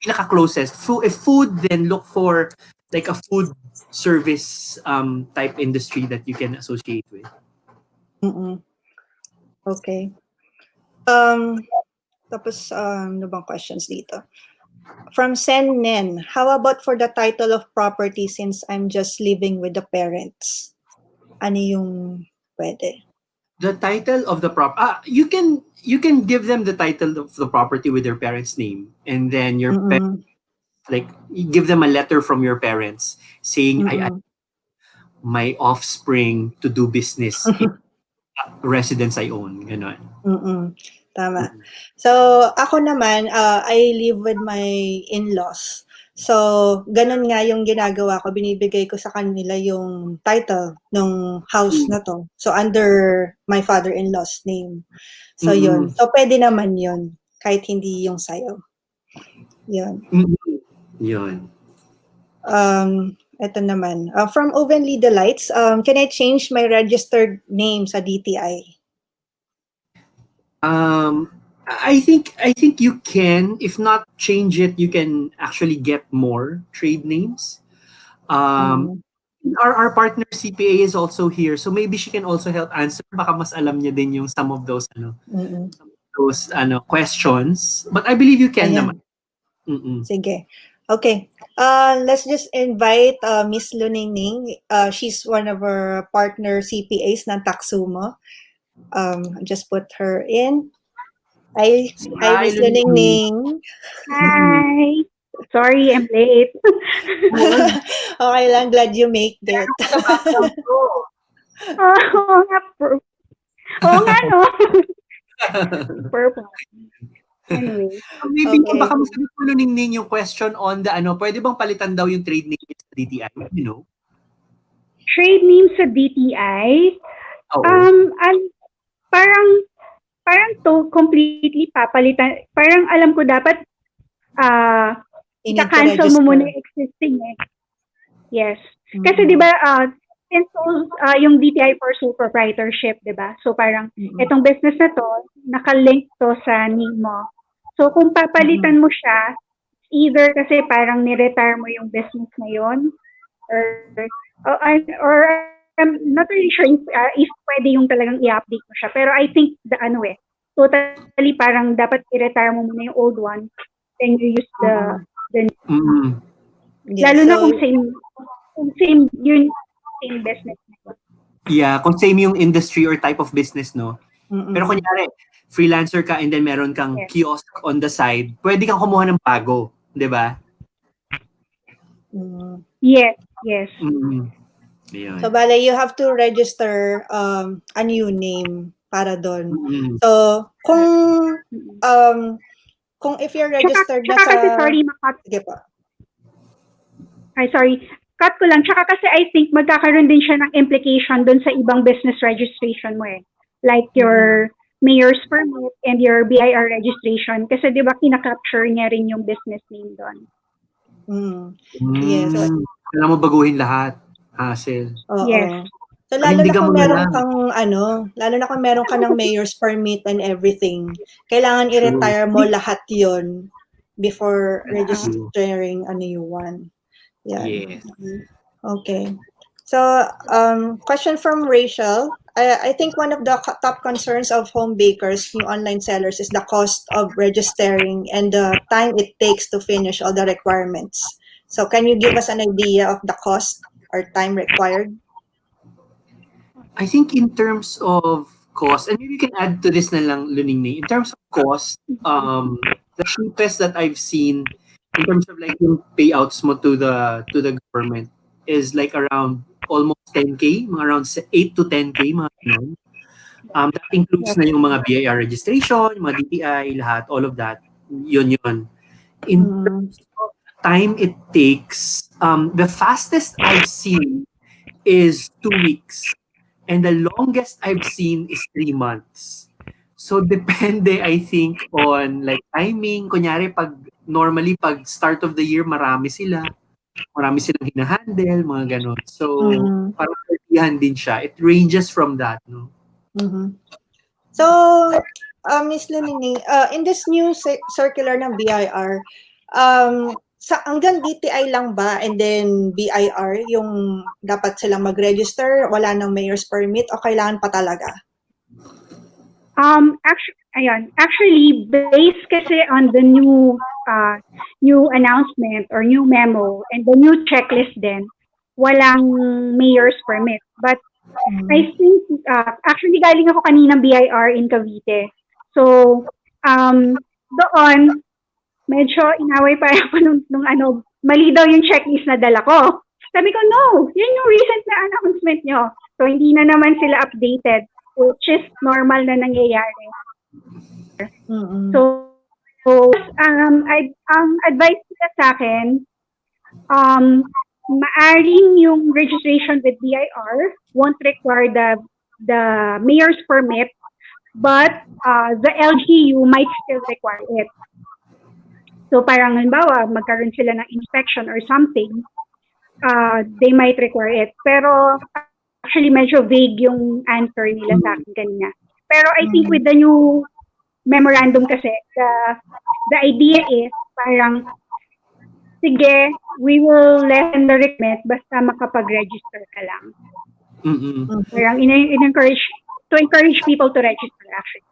pinaka-closest. If food, then look for like a food service type industry that you can associate with. Okay. Tapos, ano bang questions dito? From Sen Nen, how about for the title of property since I'm just living with the parents? Ano yung pwede? The title of the you can give them the title of the property with your parents' name, and then your like you give them a letter from your parents saying I my offspring to do business in residence I own, ganon. Tama. So, ako naman, I live with my in-laws. So, ganun nga yung ginagawa ko. Binibigay ko sa kanila yung title ng house na to. So, under my father-in-law's name. So, yun. So, pwede naman yun. Kahit hindi yung sayo. Yun. Yun. Ito naman. From Ovenly Delights, can I change my registered name sa DTI? I think you can. If not change it, you can actually get more trade names. Our partner CPA is also here, so maybe she can also help answer. Baka mas alam niya din yung some of those questions. But I believe you can naman. Sige. Okay. Let's just invite Miss Luningning. She's one of our partner CPAs ng Taxumo. Just put her in. Hi, Miss Luningning. Hi. Sorry, I'm late. Okay lang, glad you made it. Oo nga, no? Purple. Anyway. Maybe baka masabi ko Luningning yung question on the pwede bang palitan daw yung trade name sa DTI? Trade name sa DTI? Parang to completely papalitan. Parang alam ko dapat ika-cancel mo muna yung existing eh. Yes. Kasi di ba since yung DTI for sole proprietorship, di ba? So parang itong business na to, nakalink to sa name mo. So kung papalitan mo siya, either kasi parang ni-retire mo yung business na yun, or I'm not really sure if pwede yung talagang i-update mo siya. Pero I think totally parang dapat i-retire mo muna yung old one, then you use the new. Lalo na kung same business. Yeah, kung same yung industry or type of business, no? Pero kunyari, freelancer ka and then meron kang kiosk on the side, pwede kang kumuha ng bago, di ba? Yes. So, bale, you have to register a new name para doon. So, kung if you're registered na sa... Kasi, sorry, Sige pa. sorry, cut ko lang. Tsaka kasi I think magkakaroon din siya ng implication dun sa ibang business registration mo eh. Like your mayor's permit and your BIR registration. Kasi di ba kinakapture niya rin yung business name doon. Yes. Kailangan mo baguhin lahat. Hassle. Oo. Yes. So lalo na Panindigan kung mo na meron lang. kang lalo na kung meron ka ng mayor's permit and everything, kailangan i-retire mo lahat 'yon before registering a new one. Yeah. Yes. Okay. So, question from Rachel. I think one of the top concerns of home bakers, new online sellers, is the cost of registering and the time it takes to finish all the requirements. So, can you give us an idea of the cost or time required? I think in terms of cost, and maybe you can add to this na lang, Luningning. In terms of cost, the cheapest that I've seen in terms of like yung payouts mo to the government is like around almost 10K, mga around 8 to 10K, mga ganun. That includes na yung mga BIR registration, yung mga DTI, lahat, all of that. Yun. In terms of time it takes, the fastest I've seen is 2 weeks. And the longest I've seen is 3 months. So, depende, I think, on like timing. Kunyari, normally, pag start of the year, marami silang hinahandle, mga ganon. So, parang kartihan din siya. It ranges from that, no? So, Ms. Lunini, in this new circular ng BIR, hanggang DTI lang ba and then BIR yung dapat silang mag-register, wala nang mayor's permit o kailangan pa talaga? Actually, based kasi on the new announcement or new memo and the new checklist din, walang mayor's permit. But I think, actually galing ako kanina BIR in Cavite. So, doon, medyo inaway pa ako nung mali daw yung checklist na dala ko. Sabi ko, no, yun yung recent na announcement nyo. So, hindi na naman sila updated, which is normal na nangyayari. So, ang advice nila sa akin, maaring yung registration with BIR won't require the mayor's permit, but the LGU might still require it. So parang halimbawa, magkaroon sila ng inspection or something, they might require it. Pero actually medyo vague yung answer nila sa akin kanina. Pero I think with the new memorandum kasi, the idea is parang, sige, we will lessen the requirement basta makapag-register ka lang. Parang to encourage people to register actually.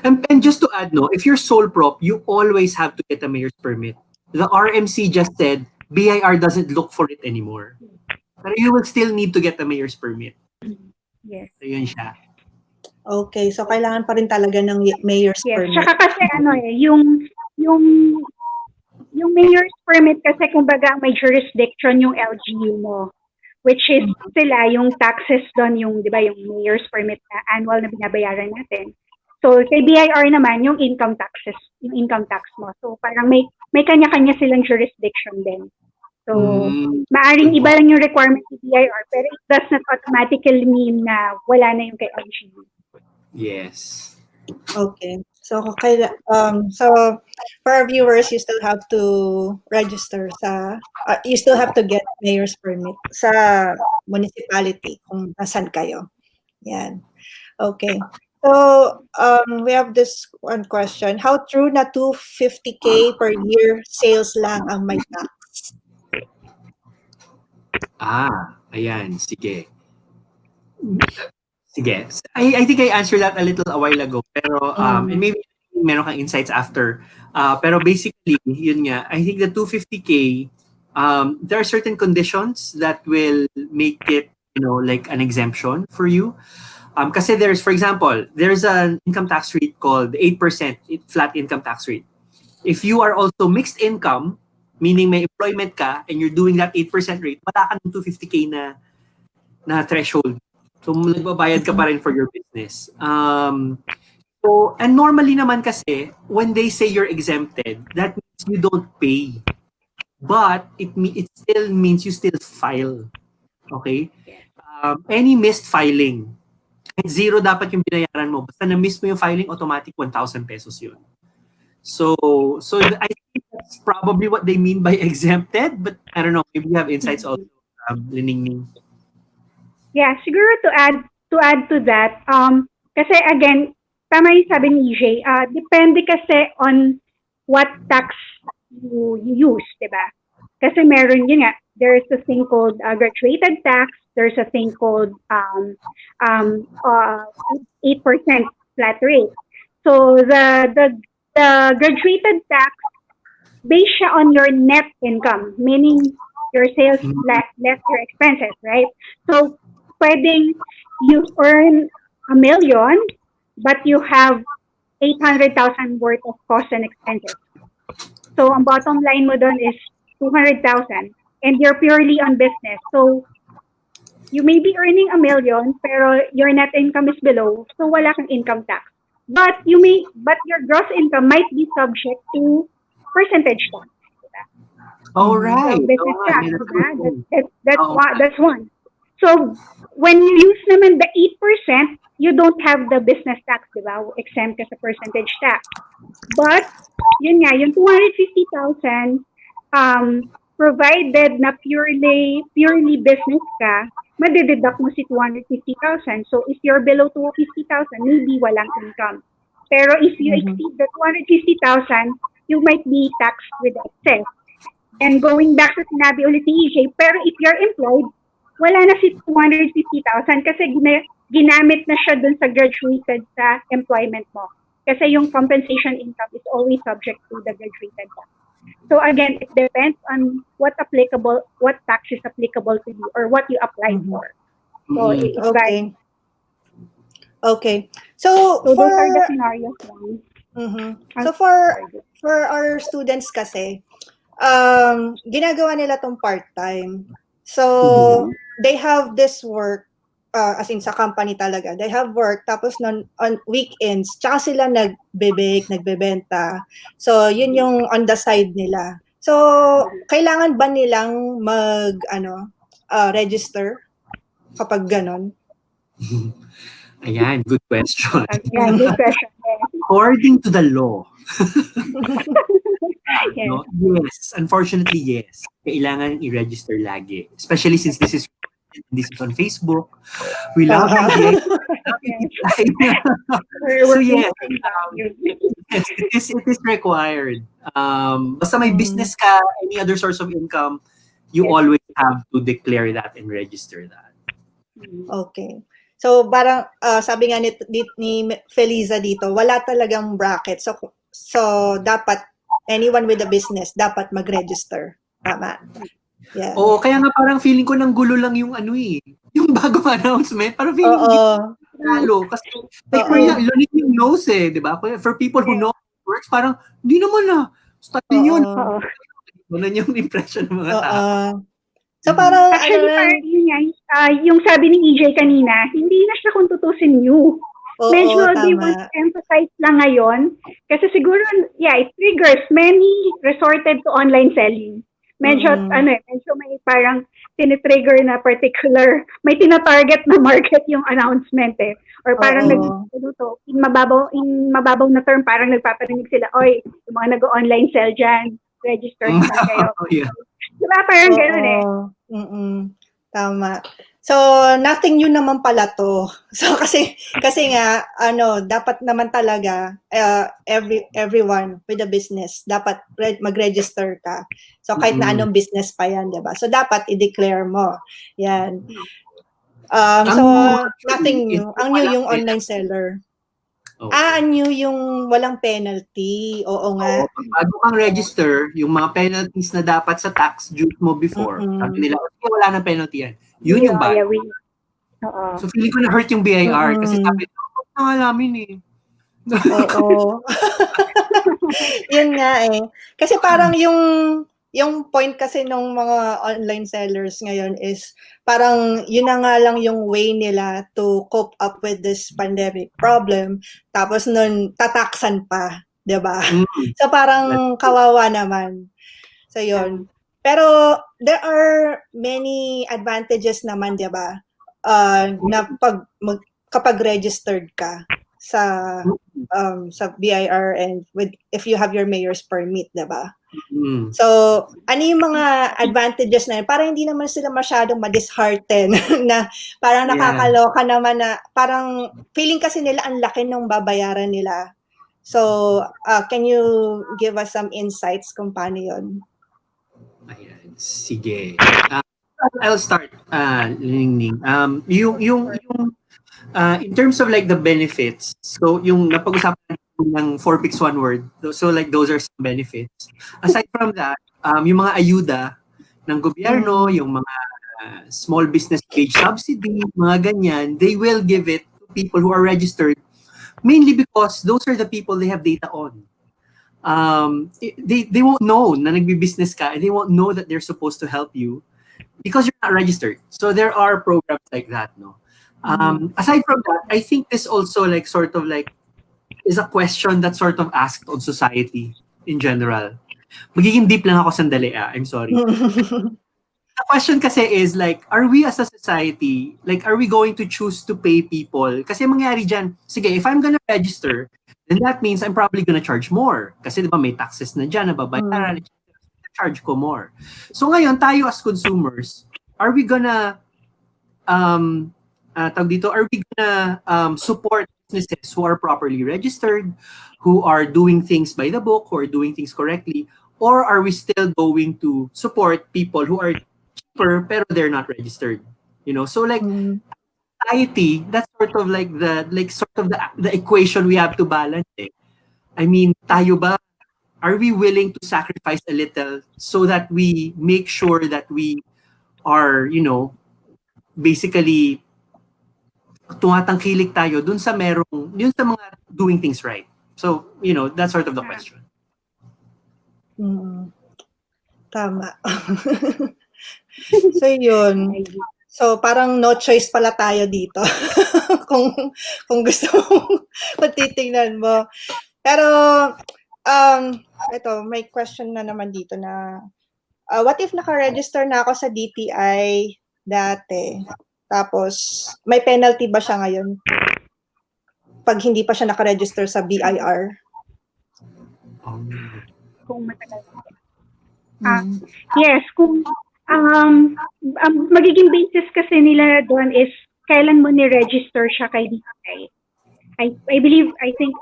And just to add, no, if you're sole prop, you always have to get a mayor's permit. The RMC just said BIR doesn't look for it anymore. But you will still need to get a mayor's permit. Yes. So yun siya. Okay, so kailangan pa rin talaga ng mayor's permit. Tsaka kasi yung mayor's permit kasi kumbaga may jurisdiction yung LGU mo, which is sila yung taxes doon, yung di ba yung mayor's permit na annual na binabayaran natin. So kay BIR naman yung income taxes, yung income tax mo. So parang may kanya-kanya silang jurisdiction din. So maaring iba lang yung requirement ng BIR, pero it does not automatically mean na wala na yung kay LGU. Yes. Okay. So for our viewers, you still have to register you still have to get mayor's permit sa municipality kung nasan kayo. Yan. Okay. So, we have this one question. How true na 250K per year sales lang ang may tax? Ayan. Sige. I think I answered that a little a while ago. Pero, and maybe meron kang insights after. Pero basically, yun nga, I think the 250K, there are certain conditions that will make it, like an exemption for you. Kasi for example, there's an income tax rate called 8% flat income tax rate. If you are also mixed income, meaning may employment ka and you're doing that 8% rate, wala ka ng 250K na threshold. So, nagbabayad ka pa rin for your business. So, and normally naman kasi, when they say you're exempted, that means you don't pay. but it still means you still file. Okay? Any missed filing, kahit zero dapat yung binayaran mo. Basta na-miss mo yung filing, automatic 1,000 pesos yun. So I think that's probably what they mean by exempted, but I don't know, maybe you have insights also, Liningning. Yeah, siguro to add to that, kasi again, tama yung sabi ni EJ, depende kasi on what tax you use, diba? Kasi meron yun nga, there's a thing called graduated tax, there's a thing called 8% flat rate. So the graduated tax based siya on your net income, meaning your sales less your expenses, right? So pwedeng you earn 1 million, but you have 800,000 worth of costs and expenses. So ang bottom line mo doon is 200,000, and you're purely on business. So you may be earning 1 million, pero your net income is below, so wala kang income tax. But your gross income might be subject to percentage tax. Oh, right. So business tax, that's one. So when you use naman the 8%, you don't have the business tax, diba? Exempt ka sa percentage tax. But yun nga, yung 250,000, provided na purely business ka, madideduct mo si 250,000. So if you're below 250,000, maybe walang income. Pero if you exceed the 250,000, you might be taxed with excess. And going back to sinabi ulit ni EJ, pero if you're employed, wala na si 250,000 kasi ginamit na siya dun sa graduated sa employment mo. Kasi yung compensation income is always subject to the graduated tax. So again, it depends on what tax is applicable to you or what you apply for. So it's okay. Okay. So those are the scenarios. So for our students kasi, ginagawa nila tong part-time. So they have this work, as in sa company talaga. They have work, tapos on weekends, tsaka sila nagbebenta. So yun yung on the side nila. So kailangan ba nilang register kapag ganon? Ayan, good question. Yeah, good question. According to the law, Yes. no? Yes, unfortunately, yes. Kailangan i-register lagi. Especially since this is on Facebook. We love it. So yes, it is required. Basta may business ka, any other source of income, you always have to declare that and register that. Okay. So parang sabi nga ni Feliza dito, wala talagang bracket. So dapat anyone with a business dapat mag-register. Tama. Yeah. Oo, kaya nga parang feeling ko ng gulo lang yung yung bagong announcement. Parang feeling ko lalo. Kasi like learning yung knows di ba? For people who know it works, parang hindi naman study yun. Ganun yung impression ng mga tao. So parang actually, yung sabi ni EJ kanina, hindi na siya kung tutusin new. Medyo they want to emphasize lang ngayon. Kasi siguro, it triggers many resorted to online selling. Medyo, medyo may parang tinitrigger na particular, may tina-target na market yung announcement Or parang in mababaw na term, parang nagpaparinig sila, oy, yung mga nag-online sell dyan, register na kayo. Diba? Parang gano'n Tama. So, nothing new naman pala to. So, kasi nga, dapat naman talaga, everyone with a business, dapat mag-register ka. So, kahit na anong business pa yan, diba? So, dapat i-declare mo. Yan. So, nothing new. Ang new yung online seller. New yung walang penalty. Oo nga. Bago kang register, yung mga penalties na dapat sa tax due mo before, sabi nila, wala nang penalty yan. Yun yung bago. So feeling ko na-hurt yung BIR kasi sabi, na nga namin Oo. Yun nga Kasi parang yung point kasi ng mga online sellers ngayon is parang yun na nga lang yung way nila to cope up with this pandemic problem. Tapos nun, tataksan pa. Diba? So parang kawawa naman. So yun. Pero there are many advantages naman, 'di ba? Na kapag registered ka sa BIR and if you have your mayor's permit, 'di ba? So, ano yung mga advantages na yun? Para hindi naman sila masyadong ma-dishearten na parang nakakaloka naman na parang feeling kasi nila ang laki ng babayaran nila. So, can you give us some insights kung paano yun? Ayan, sige. I'll start, Ningning. In terms of like the benefits, so yung napag-usapan ng 4 picks 1 word, so like those are some benefits. Aside from that, yung mga ayuda ng gobyerno, yung mga small business wage subsidy, mga ganyan, they will give it to people who are registered, mainly because those are the people they have data on. They won't know na nagbi-business ka, and they won't know that they're supposed to help you because you're not registered. So there are programs like that, no? Aside from that, I think this also like sort of like is a question that's sort of asked on society in general. Magiging deep lang ako sandali, I'm sorry. The question kasi is like, are we as a society, like, are we going to choose to pay people? Kasi mangyari dyan, sige, if I'm gonna register, then that means I'm probably gonna charge more. Kasi di ba may taxes na dyan, nababayaran, charge ko more. So ngayon, tayo as consumers, are we gonna, are we gonna support businesses who are properly registered, who are doing things by the book, who are doing things correctly, or are we still going to support people who are cheaper pero they're not registered? You know, so like society, that's sort of like the equation we have to balance. I mean, tayo ba, are we willing to sacrifice a little so that we make sure that we are, you know, basically tumatangkilik tayo dun sa yun sa mga doing things right. So, you know, that's sort of the question. Tama. So, yun. So, parang no choice pala tayo dito. kung gusto mo, kung titingnan mo. Pero, ito, may question na naman dito na, what if naka-register na ako sa DTI dati? Tapos, may penalty ba siya ngayon? Pag hindi pa siya naka-register sa BIR? Kung matagal. Yes, kung magiging basis kasi nila doon is kailan mo ni-register siya kay DTI. I believe, I think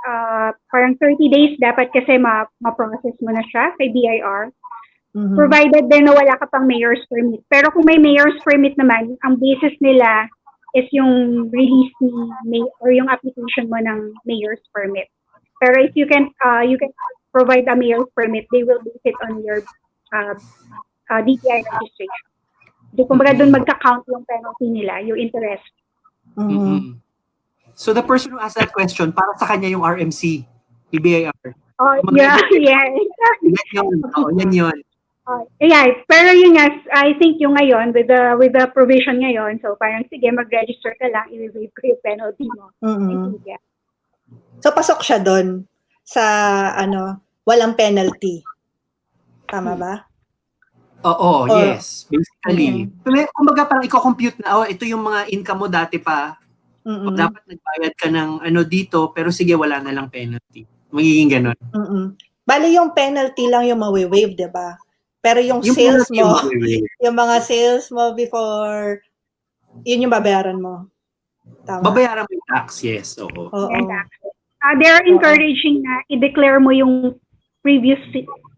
parang 30 days dapat kasi ma-process mo na siya kay BIR. Provided din na wala ka pang mayor's permit. Pero kung may mayor's permit naman, ang basis nila is yung release ni or yung application mo ng mayor's permit. Pero if you can provide a mayor's permit, they will base it on your DTI registration. So kumbaga doon magka-count yung penalty nila, yung interest. So the person who asked that question, para sa kanya yung RMC, BIR. Oh, yeah. Yan yun. Yeah, pero yun nga, I think yung ngayon, with the provision ngayon, so parang sige, mag-register ka lang, i-waive ko yung penalty mo. Yeah. So, pasok siya doon sa, walang penalty. Tama ba? Oo, yes. Basically. Kumbaga parang i-compute na, ito yung mga income mo dati pa. Dapat nagbayad ka ng dito, pero sige, wala na lang penalty. Magiging ganun. Bali yung penalty lang yung mawi-waive, di ba? Pero yung sales mo, yung mga sales mo before, yun yung babayaran mo. Tama? Babayaran mo yung tax, yes. Oo. They're encouraging na i-declare mo yung previous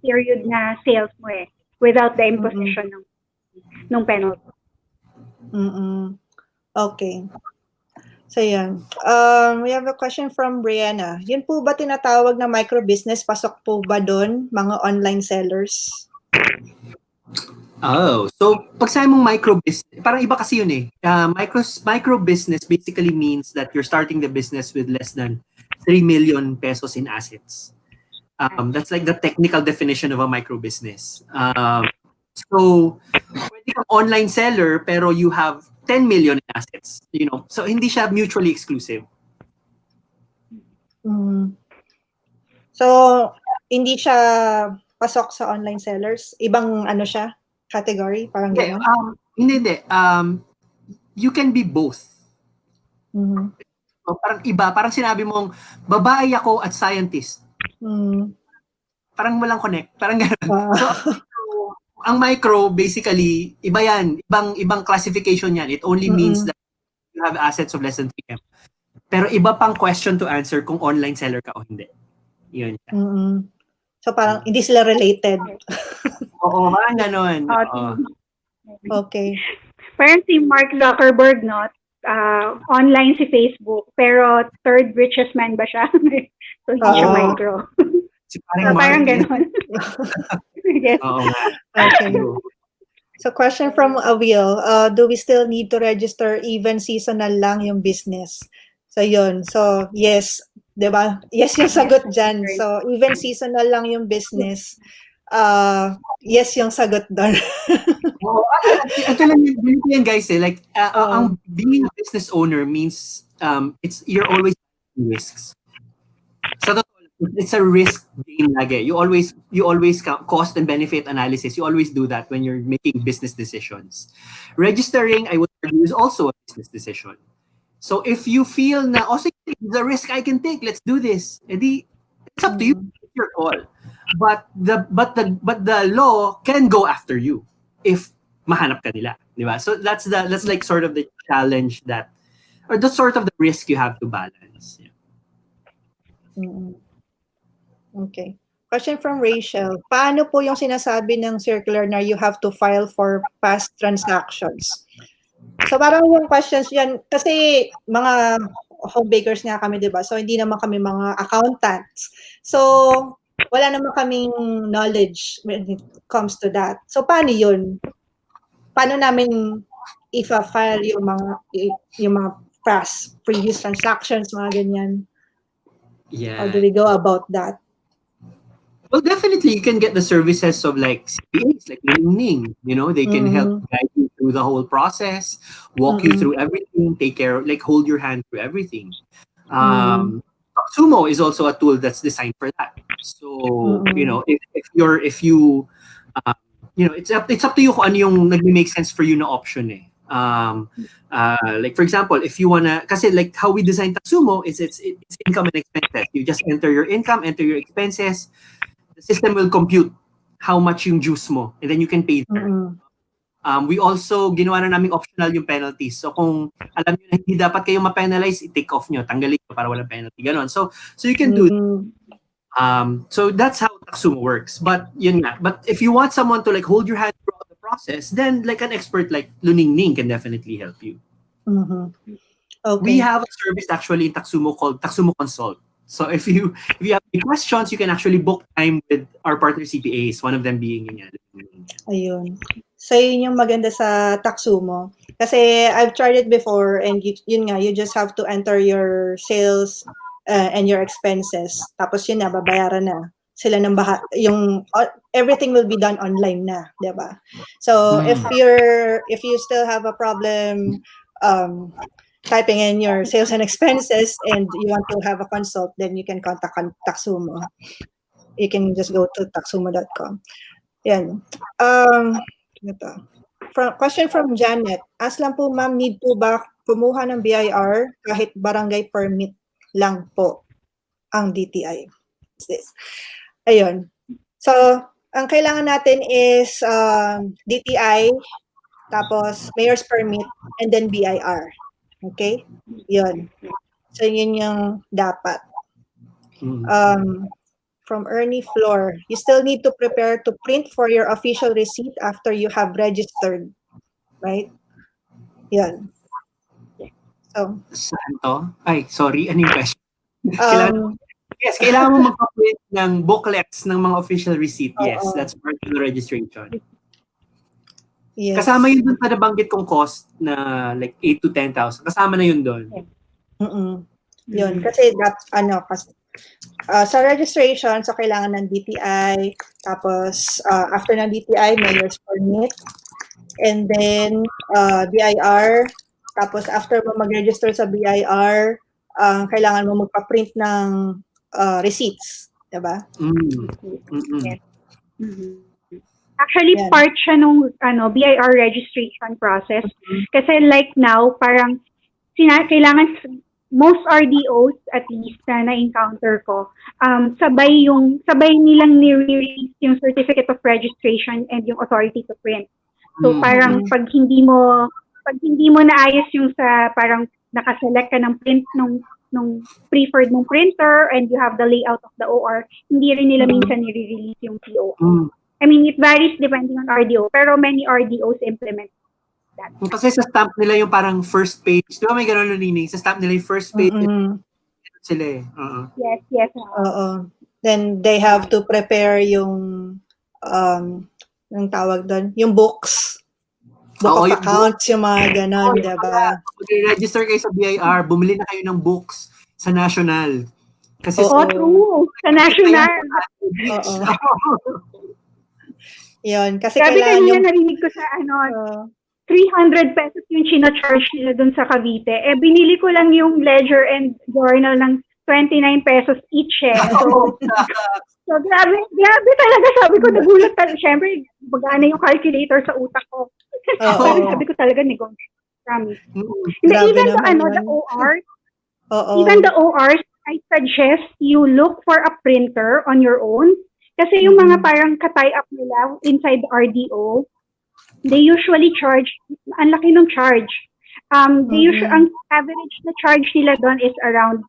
period na sales mo without the imposition ng penalty. Okay. So, yan. We have a question from Brianna. Yun po ba tinatawag na micro-business? Pasok po ba doon, mga online sellers? So pag sabi mong micro-business, parang iba kasi yun micro-business basically means that you're starting the business with less than 3 million pesos in assets. That's like the technical definition of a micro-business. So, pwede kang online seller pero you have 10 million in assets, you know. So hindi siya mutually exclusive. So, hindi siya pasok sa online sellers? Ibang siya? category? Parang Hindi, gano'n? hindi. You can be both. Mhm. So, parang iba, parang sinabi mong, babae ako at scientist. Mm. Parang walang connect. Parang gano'n. Ah. So, ang micro, basically, iba yan. Ibang classification yan. It only means that you have assets of less than 3M. Pero iba pang question to answer kung online seller ka o hindi. Yun. Mm. So parang hindi sila related. Oo, parang gano'n. Oo. Okay. Parang si Mark Zuckerberg, no? Online si Facebook, pero third richest man ba siya? So, hindi siya Oo. micro. Si So, paring parang Mark. ganon. Yes. Oo nga. Okay. So question from Awil, do we still need to register even seasonal lang yung business? So yun. So yes, 'di ba? Yes yung sagot dyan. So even seasonal lang yung business, yes yung sagot doon. Oo, ito lang yan guys like ang being a business owner means you're always taking risks. Sa totoo lang, it's a risk game lagi. You always cost and benefit analysis. You always do that when you're making business decisions. Registering, I would argue, is also a business decision. So if you feel na, sige, the risk I can take, let's do this. Edi, it's up to you. It's your call. But the law can go after you if mahanap ka nila, di ba? So that's like sort of the challenge or the sort of the risk you have to balance. Yeah. Okay. Question from Rachel. Paano po yung sinasabi ng circular na you have to file for past transactions? So parang yung questions yan, kasi mga home bakers nga kami, di ba? So hindi naman kami mga accountants. So wala naman kaming knowledge when it comes to that. So paano yun? Paano namin i-file yung mga past, previous transactions, mga ganyan? Yeah. How do we go about that? Well, definitely you can get the services of like CPAs, like Ning. They can help guide you through the whole process, walk you through everything, take care, like hold your hand through everything. Taxumo is also a tool that's designed for that. So if you it's up to you kung ano yung nag-make sense for you na option eh. Like for example, if you wanna, kasi like how we design Taxumo is it's income and expenses. You just enter your income, enter your expenses. The system will compute how much yung juice mo, and then you can pay there. We also, ginawa na namin optional yung penalties. So kung alam nyo na hindi dapat kayo ma-penalize, i-take off nyo, tanggalin nyo para walang penalty. Ganon. So you can do so that's how Taxumo works. But yun nga. But if you want someone to like hold your hand throughout the process, then like an expert like Luning Ning can definitely help you. Okay. We have a service actually in Taxumo called Taxumo Consult. So if you have any questions, you can actually book time with our partner CPAs, one of them being yan. Ayun. So yun yung maganda sa Taxumo. Kasi I've tried it before, and yun nga, you just have to enter your sales and your expenses. Tapos yun na, babayaran na. Sila ng everything will be done online na, 'di ba? So if you still have a problem typing in your sales and expenses and you want to have a consult, then you can contact Taxumo. You can just go to taxumo.com. Yan. Question from Janet. Ask lang po, ma'am, need po ba kumuha ng BIR kahit barangay permit lang po ang DTI? What's this? Ayun. So, ang kailangan natin is DTI, tapos mayor's permit, and then BIR. Okay? Yun. So, yun yung dapat. From Ernie Floor, you still need to prepare to print for your official receipt after you have registered. Right? Yun. So, saan to? Ay, sorry. Ano yung question? Kailangan mo magpa-print ng booklets ng mga official receipt. Yes, that's part of the registration. Yes. Kasama yun dun sa nabanggit kong cost na like 8 to 10,000. Kasama na yun dun. Yun. Kasi sa registration, so kailangan ng DTI, tapos after ng DTI, mayor's permit, and then BIR, tapos after mo mag-register sa BIR, kailangan mo magpa-print ng receipts, diba? Actually, Yan. part siya nung BIR registration process. Kasi like now, parang kailangan most RDOs at least na na-encounter ko, sabay nilang ni-release yung certificate of registration and yung authority to print. So parang pag hindi mo naayos yung sa parang nakaselect ka ng print nung preferred mong printer and you have the layout of the OR, hindi rin nila minsan ni-release yung POR. I mean, it varies depending on RDO, pero many RDOs implement that. Kasi sa stamp nila yung parang first page. Di ba may gano'n Lining? Sa stamp nila yung first page. Sila eh. Yes. Oo. Then they have to prepare yung tawag doon, yung books. Book of accounts, yung mga ganon, diba? Register kayo sa BIR, bumili na kayo ng books sa National. Kasi true. Sa National. Oo. Yun, kasi Sabi kailangan kanina yung... narinig ko sa 300 pesos yung china-charge nila dun sa Cavite. Binili ko lang yung ledger and journal ng 29 pesos each eh. So grabe talaga. Sabi ko, nagulat talaga. Siyempre, bagana yung calculator sa utak ko. Parang sabi ko talaga, negosyo. Promise. Even the ORs, even the ORs, I suggest you look for a printer on your own. Kasi yung mga parang ka-tie up nila inside the RDO, they usually charge, ang laki ng charge. Ang average na charge nila doon is around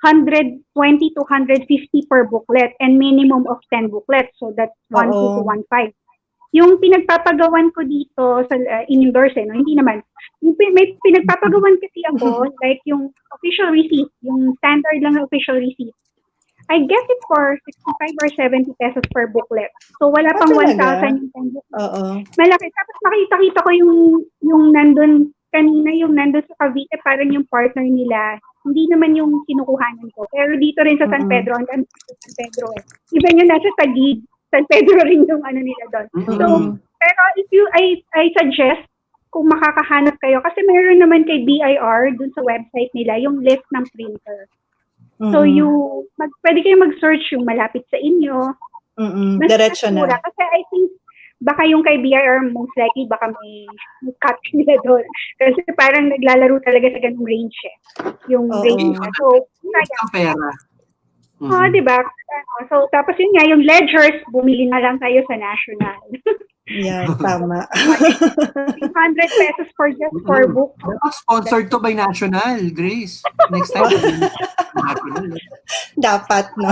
120 to 150 per booklet and minimum of 10 booklets. So that's 1.2 to 1.5. Yung pinagpapagawan ko dito sa in-endorse, hindi naman. May pinagpapagawan kasi ako, like yung official receipt, yung standard lang na official receipt. I get it for 65 or 70 pesos per booklet. So wala pang 1,000 yung 10 booklet. Malaki. Tapos makita ko yung nandun kanina, yung nandun sa Cavite, parang yung partner nila. Hindi naman yung kinukuhanan ko. Pero dito rin sa San Pedro, ang dami sa San Pedro eh. Even yung nasa Taguig, San Pedro rin yung nila doon. So, pero I suggest, kung makakahanap kayo, kasi meron naman kay BIR dun sa website nila, yung list ng printer. So, pwede kayo mag-search yung malapit sa inyo. Diretso na. Kasi I think, baka yung kay BIR, most likely, baka may cut nila doon. Kasi parang naglalaro talaga sa ganung range eh. Yung range na. So, ang pera. Diba? So, tapos yun nga, yung ledgers, bumili na lang tayo sa National. Yan, tama. 300 pesos for book. Sponsored to by National, Grace. Next time. Dapat, no?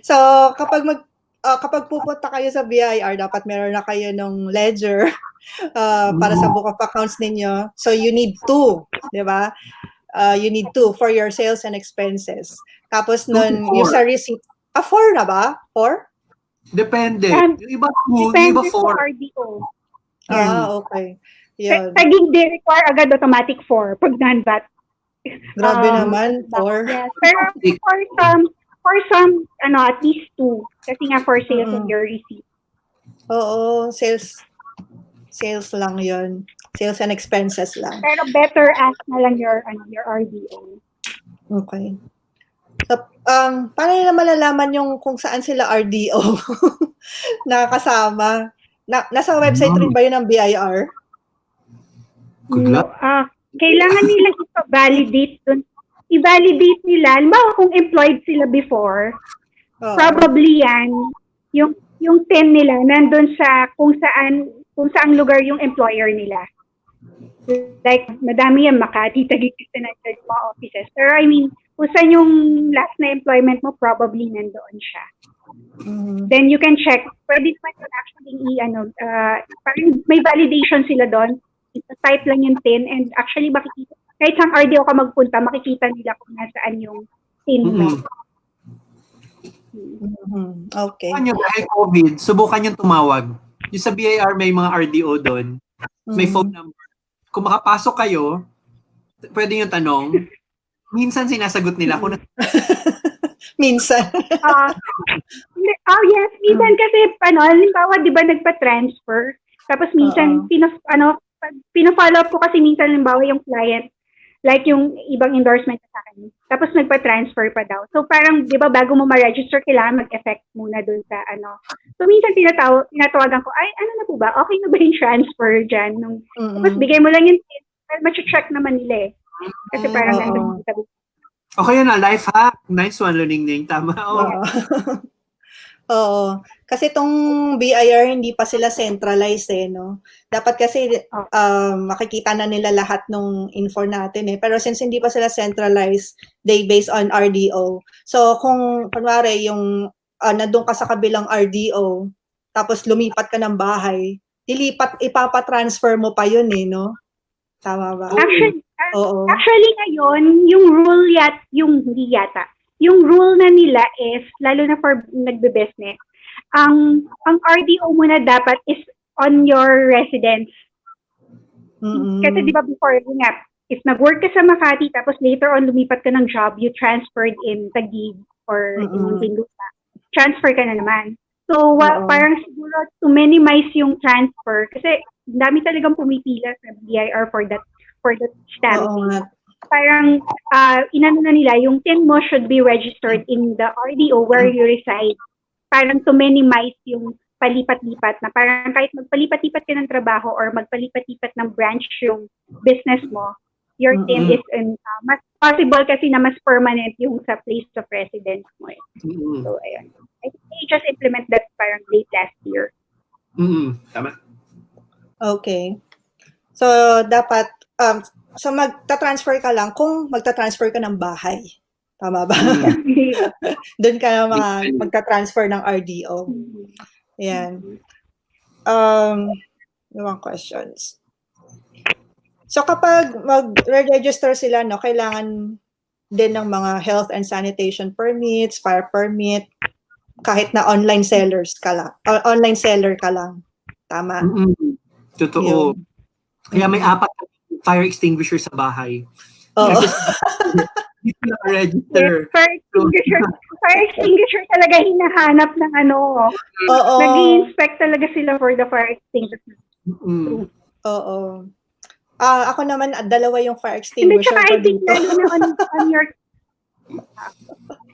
So, kapag pupunta kayo sa BIR, dapat meron na kayo ng ledger para sa book of accounts ninyo. So, you need 2, di ba? You need 2 for your sales and expenses. Tapos nun, yung sa receipt, 4 na ba? 4? Depende. Yung iba 2, yung iba 4. RDO. Okay. Yun. Tagig, they require agad automatic 4 pag non-VAT. Grabe naman, 4. Yes. Pero for some, at least 2. Kasi nga for sales of your receipt. Oo, sales lang yun. Sales and expenses lang. Pero better ask na lang your RDO. Okay. So, paano nila malalaman yung kung saan sila RDO nakakasama? Nasa website rin ba yun ng BIR? Good luck. Kailangan nilang i-validate dun. I-validate nila. Halimbawa kung employed sila before, probably yan, yung PIN nila nandun sa kung saan lugar yung employer nila. Like, madami yan, Makati, Taguig, mga offices. Pero I mean, kung saan yung last na employment mo, probably nandoon siya. Then you can check. Pwede naman yun actually parang may validation sila doon. Type lang yung PIN and actually makikita. Kahit saan RDO ka magpunta, makikita nila kung nasaan yung PIN mo. Okay. Dahil COVID, subukan yung tumawag. Yung sa BIR, may mga RDO doon. May phone number. Kung makapasok kayo, pwede yung tanong. Minsan sinasagot nila kung Minsan. Yes, minsan kasi halimbawa 'di ba nagpa-transfer tapos minsan pina-follow up ko kasi minsan halimbawa yung client Like yung ibang endorsement sa akin. Tapos nagpa-transfer pa daw. So parang, di ba, bago mo ma-register, kailangan mag-effect muna dun sa ano. So minsan tinatawagan ko, ay, ano na po ba? Okay na ba yung transfer dyan? Tapos bigay mo lang yung PIN. Machi-check naman nila eh. Kasi parang nandun sabi. Okay na, life hack. Nice one, Luningning. Tama. Oo. Kasi itong BIR, hindi pa sila centralized no? Dapat kasi makikita na nila lahat ng info natin Pero since hindi pa sila centralized, they base on RDO. So kung kunwari yung nandun ka sa kabilang RDO, tapos lumipat ka ng bahay, ipapatransfer mo pa yun no? Tama ba? Actually ngayon, yung rule yung rule na nila is, lalo na for nagbe-business, ang RDO mo na dapat is on your residence. Kasi di ba before, if nag-work ka sa Makati, tapos later on lumipat ka ng job, you transferred in Taguig or in Muntinlupa, transfer ka na naman. So, parang siguro to minimize yung transfer, kasi dami talagang pumipila sa BIR for that stamping. Parang inano na nila, yung TIN mo should be registered in the RDO where you reside. Parang to minimize yung palipat-lipat na parang kahit magpalipat-lipat ka ng trabaho or magpalipat-lipat ng branch yung business mo, your TIN is mas possible kasi na mas permanent yung sa place of residence mo. So, ayun. I think they just implement that parang late last year. Tama. Okay. So, dapat so magta-transfer ka lang kung magta-transfer ka ng bahay. Tama ba? Doon ka na magta-transfer ng RDO. Yan. Yung questions. So kapag mag-register sila, kailangan din ng mga health and sanitation permits, fire permit, kahit na online seller ka lang. Tama? Totoo. Kaya may 4 fire extinguisher sa bahay. Hindi na register. Fire extinguisher talaga hinahanap ng nag-i-inspect talaga sila for the fire extinguisher. Oo. Ako naman, 2 yung fire extinguisher ko dito.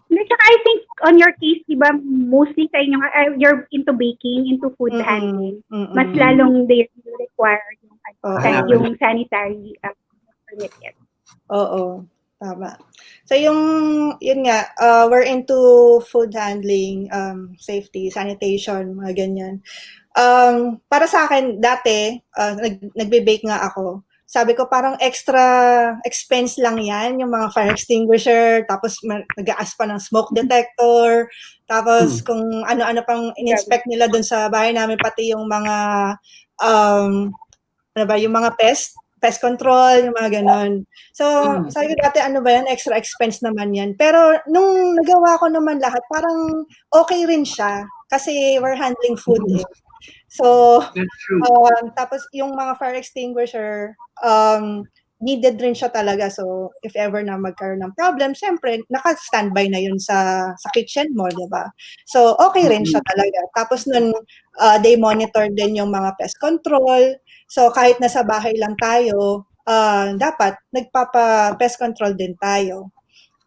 Tsaka I think on your case, di ba, mostly sa inyo, you're into baking, into food handling. Mas lalong they require yung sanitary permit. Oo, tama. So yun nga, we're into food handling, safety, sanitation, mga ganyan. Para sa akin, dati, nagbe-bake nga ako. Sabi ko parang extra expense lang yan, yung mga fire extinguisher, tapos nag-a-ask pa ng smoke detector, tapos kung ano-ano pang in-inspect nila dun sa bahay namin, pati yung mga, yung mga pest control, yung mga ganon. So, sabi ko dati, extra expense naman yan. Pero nung nagawa ko naman lahat, parang okay rin siya, kasi we're handling food So, tapos yung mga fire extinguisher, needed rin siya talaga. So, if ever na magkaroon ng problem, syempre, naka-standby na yun sa kitchen mo, di ba? So, okay rin siya talaga. Tapos nun, they monitor din yung mga pest control. So, kahit nasa bahay lang tayo, dapat nagpapa-pest control din tayo.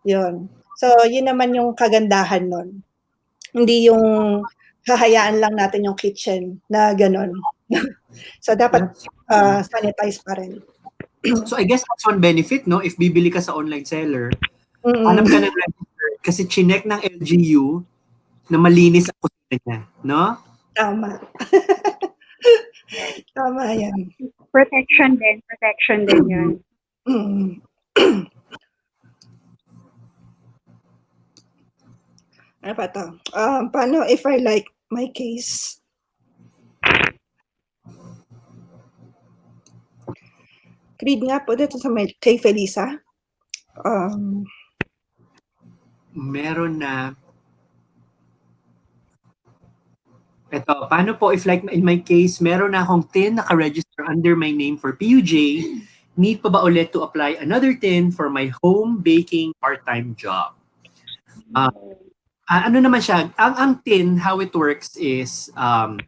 Yun. So, yun naman yung kagandahan nun. Hindi yung hahayaan lang natin yung kitchen na gano'n. So, dapat sanitize pa rin. So, I guess that's one benefit, no? If bibili ka sa online seller, alam ka ng register kasi chinek ng LGU na malinis ang kusina niya, no? Tama. Tama yan. Protection din yun. Ano pa ito? Paano if I like my case? Read nga po dito sa kay Felisa. Meron na. Ito, paano po if like in my case, meron na akong TIN naka-register under my name for PUJ, need pa ba ulit to apply another TIN for my home baking part-time job? Ano naman siya, ang TIN, how it works is,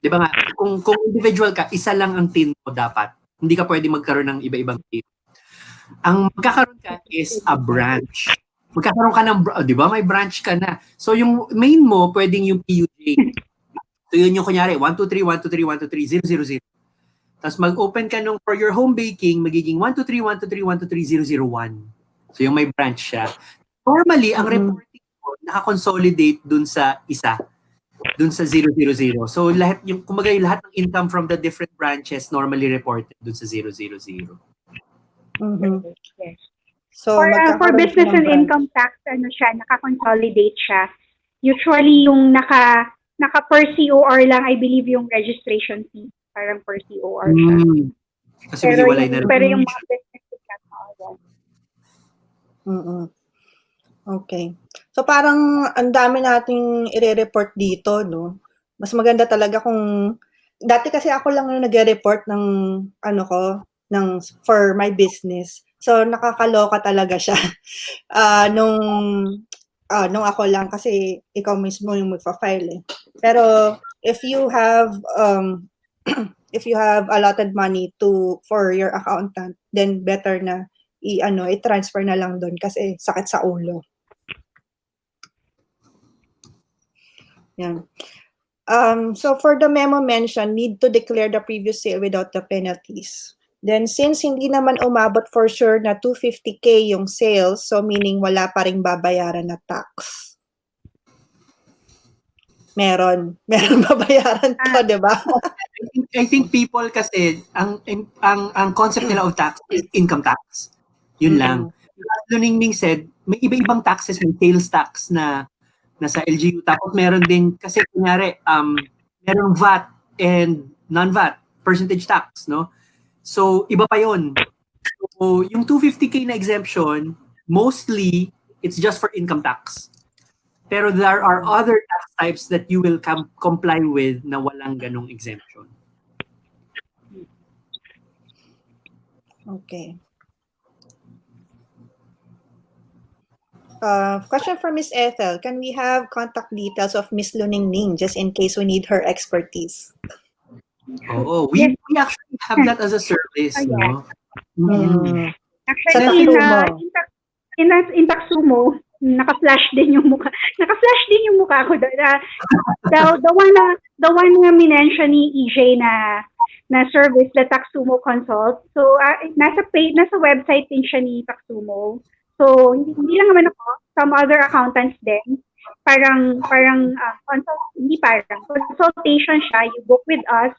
di ba nga, kung individual ka, isa lang ang TIN mo dapat. Hindi ka pwede magkaroon ng iba-ibang TIN. Ang magkakaroon ka is a branch. Magkakaroon ka ng, di ba? May branch ka na. So yung main mo, pwedeng yung PUJ. So yun yung kunyari, 123, 123, 123, 000. Tapos mag-open ka nung for your home baking, magiging 123, 123, 123, 001. So yung may branch siya. Normally, ang reporting mo, nakakonsolidate dun sa isa. Dun sa 000. So lahat yung kumbaga yung lahat ng income from the different branches normally reported dun sa 000. Yes. So, For business and income tax, siya, naka-consolidate siya. Usually, yung naka per COR lang, I believe yung registration fee. Parang per COR siya. Kasi maghiwalay na Pero yung mga business Okay. So parang ang dami nating ire-report dito, no? Mas maganda talaga kung dati kasi ako lang yung nagre-report ng for my business. So nakakaloka talaga siya. Nung ako lang kasi ikaw mismo yung magfa-file eh. Pero if you have if you have allotted money for your accountant, then better na i-transfer na lang doon kasi sakit sa ulo. Yan. So for the memo mentioned, need to declare the previous sale without the penalties. Then since hindi naman umabot for sure na 250K yung sales, so meaning wala pa ring babayaran na tax. Meron babayaran to, di ba? I think people kasi ang concept nila of tax is income tax. Yun lang. As Luningning said, may iba-ibang taxes, may sales tax na nasa LGU. Tapos meron din, kasi kunyari, merong VAT and non-VAT, percentage tax, no? So, iba pa yun. So, yung 250K na exemption, mostly, it's just for income tax. Pero there are other tax types that you will comply with na walang ganong exemption. Okay. Question from Miss Ethel. Can we have contact details of Miss Luningning just in case we need her expertise? Oh, we actually have that as a service, no? Actually, in Taxumo, naka-flash din yung mukha. Naka-flash din yung mukha ko doon. The one na minention ni EJ na service, the Taxumo Consult. So, nasa website din siya ni Taxumo. So, hindi lang naman ako, some other accountants din. Parang consultation siya, you book with us,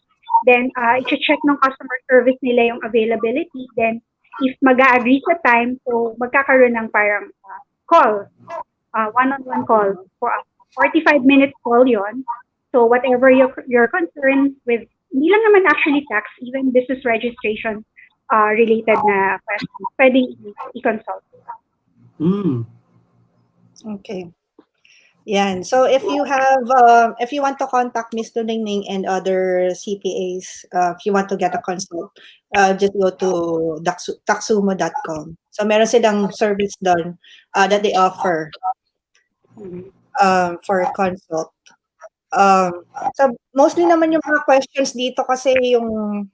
then i-check ng customer service nila yung availability, then if mag-agree sa time, so magkakaroon ng parang call, one-on-one call, for a 45-minute call yon. So, whatever your concern with, hindi lang naman actually tax, even business registration related na questions, pwedeng i-consult. Okay. Yan. So if you want to contact Ms. Luningning and other CPAs, if you want to get a consult, just go to taxumo.com. So meron silang service doon that they offer for consult. So mostly naman yung mga questions dito kasi yung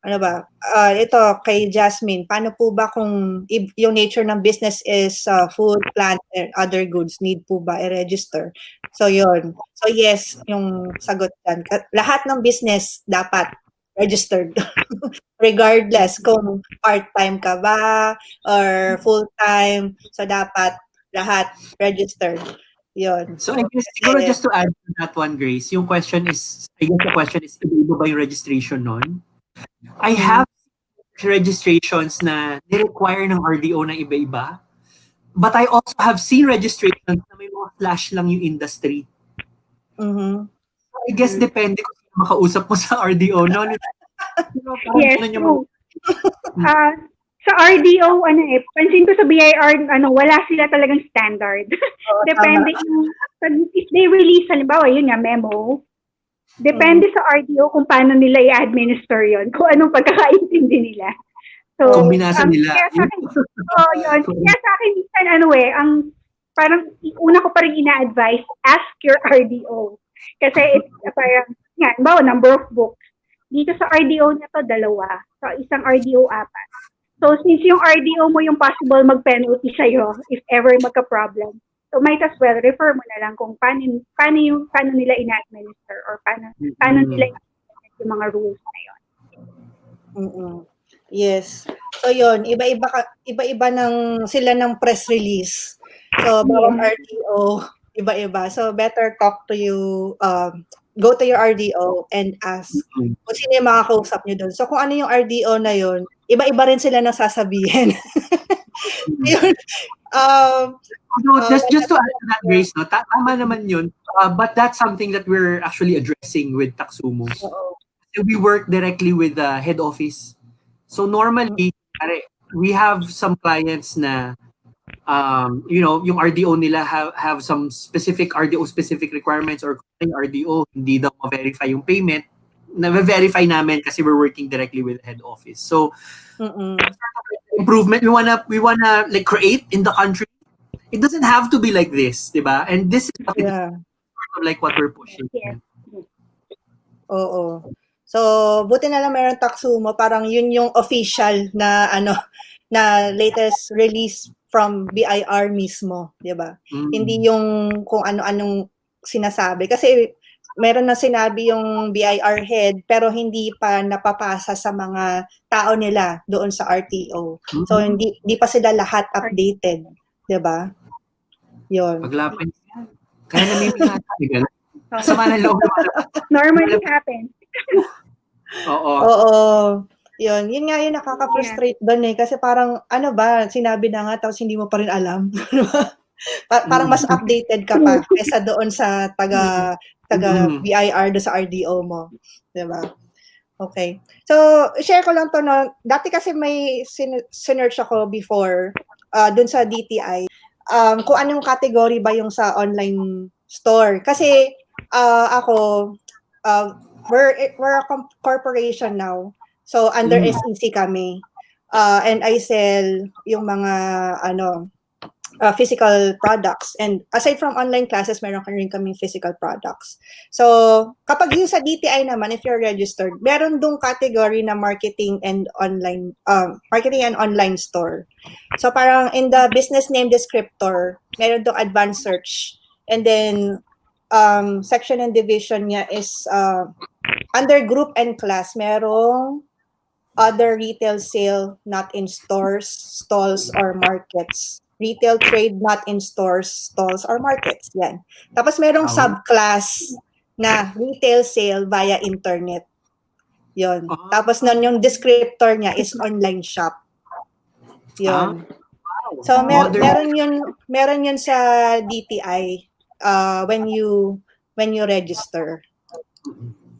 ito kay Jasmine, paano po ba kung yung nature ng business is food, plant, and other goods, need po ba i-register? So yun. So yes, yung sagot yan. Lahat ng business dapat registered. Regardless kung part-time ka ba or full-time. So dapat lahat registered. Yun. So I guess, siguro just to add to that one, Grace, the question is, iba ba yung registration nun? I have registrations na ni-require ng RDO ng iba-iba. But I also have seen registrations na may mga flash lang yung industry. So I guess depende kung sino makausap mo sa RDO. No? Yes, true. Sa RDO, pansin ko sa BIR, wala sila talagang standard. Depende yung, if they release, halimbawa, yun nga, memo, depende sa RDO kung paano nila i-administer yon, kung anong pagkakaintindi nila. So, kombinasyon nila. Kaya sa akin, yun. Kaya sa akin, minsan, parang una ko pa rin ina-advise, ask your RDO. Kasi it's parang, number of books. Dito sa RDO na to, 2. So, isang RDO 4. So, since yung RDO mo yung possible mag-penalty sa'yo if ever magka-problem, so might as well refer mo na lang kung paano nila ina-administer or paano nila ina-implement yung mga rules na yun. Yes. So yun, iba-iba sila ng press release. So bawat RDO, iba-iba. So better talk to you, go to your RDO and ask kung sino yung makakausap nyo doon. So kung ano yung RDO na yun, iba-iba rin sila nasasabihin. Yun. Just to add to that, Grace, no, tama naman yun. But that's something that we're actually addressing with Taxumo. We work directly with the head office. So normally, we have some clients na, yung RDO nila have some specific RDO specific requirements, or yung RDO hindi daw ma-verify yung payment. Na-verify namin kasi we're working directly with the head office. So improvement we wanna like create in the country. It doesn't have to be like this, diba? And this is like what we're pushing. Yes. Oo. So, buti na lang meron Taxumo, parang yun yung official na na latest release from BIR mismo, 'di ba? Hindi yung kung ano-anong sinasabi kasi meron na sinabi yung BIR head pero hindi pa napapasa sa mga tao nila doon sa RTO. So hindi pa sila lahat updated, 'di ba? 'Yon. Paglapan niya. Kaya namimingatan. Sama ng loob. Normally happens. Oo. Yun nga yung nakaka-frustrate doon kasi parang ano ba, sinabi na nga tapos hindi mo pa rin alam. Parang mas updated ka pa kaysa doon sa taga BIR do sa RDO mo, 'di ba? Okay. So, share ko lang to no. Dati kasi may sinearch ako before doon sa DTI kung anong category ba yung sa online store. Kasi ako we're a corporation now. So under SEC kami. And I sell yung mga physical products. And aside from online classes, meron rin kaming physical products. So kapag yung sa DTI naman, if you're registered, meron dong category na marketing and online store. So parang in the business name descriptor, meron dong advanced search. And then section and division niya is under group and class, merong other retail sale not in stores, stalls, or markets. Retail trade not in stores, stalls, or markets. Yan. Tapos merong subclass na retail sale via internet. Yon. Tapos nun yung descriptor niya is online shop. Yon. So meron yun sa DTI when you register.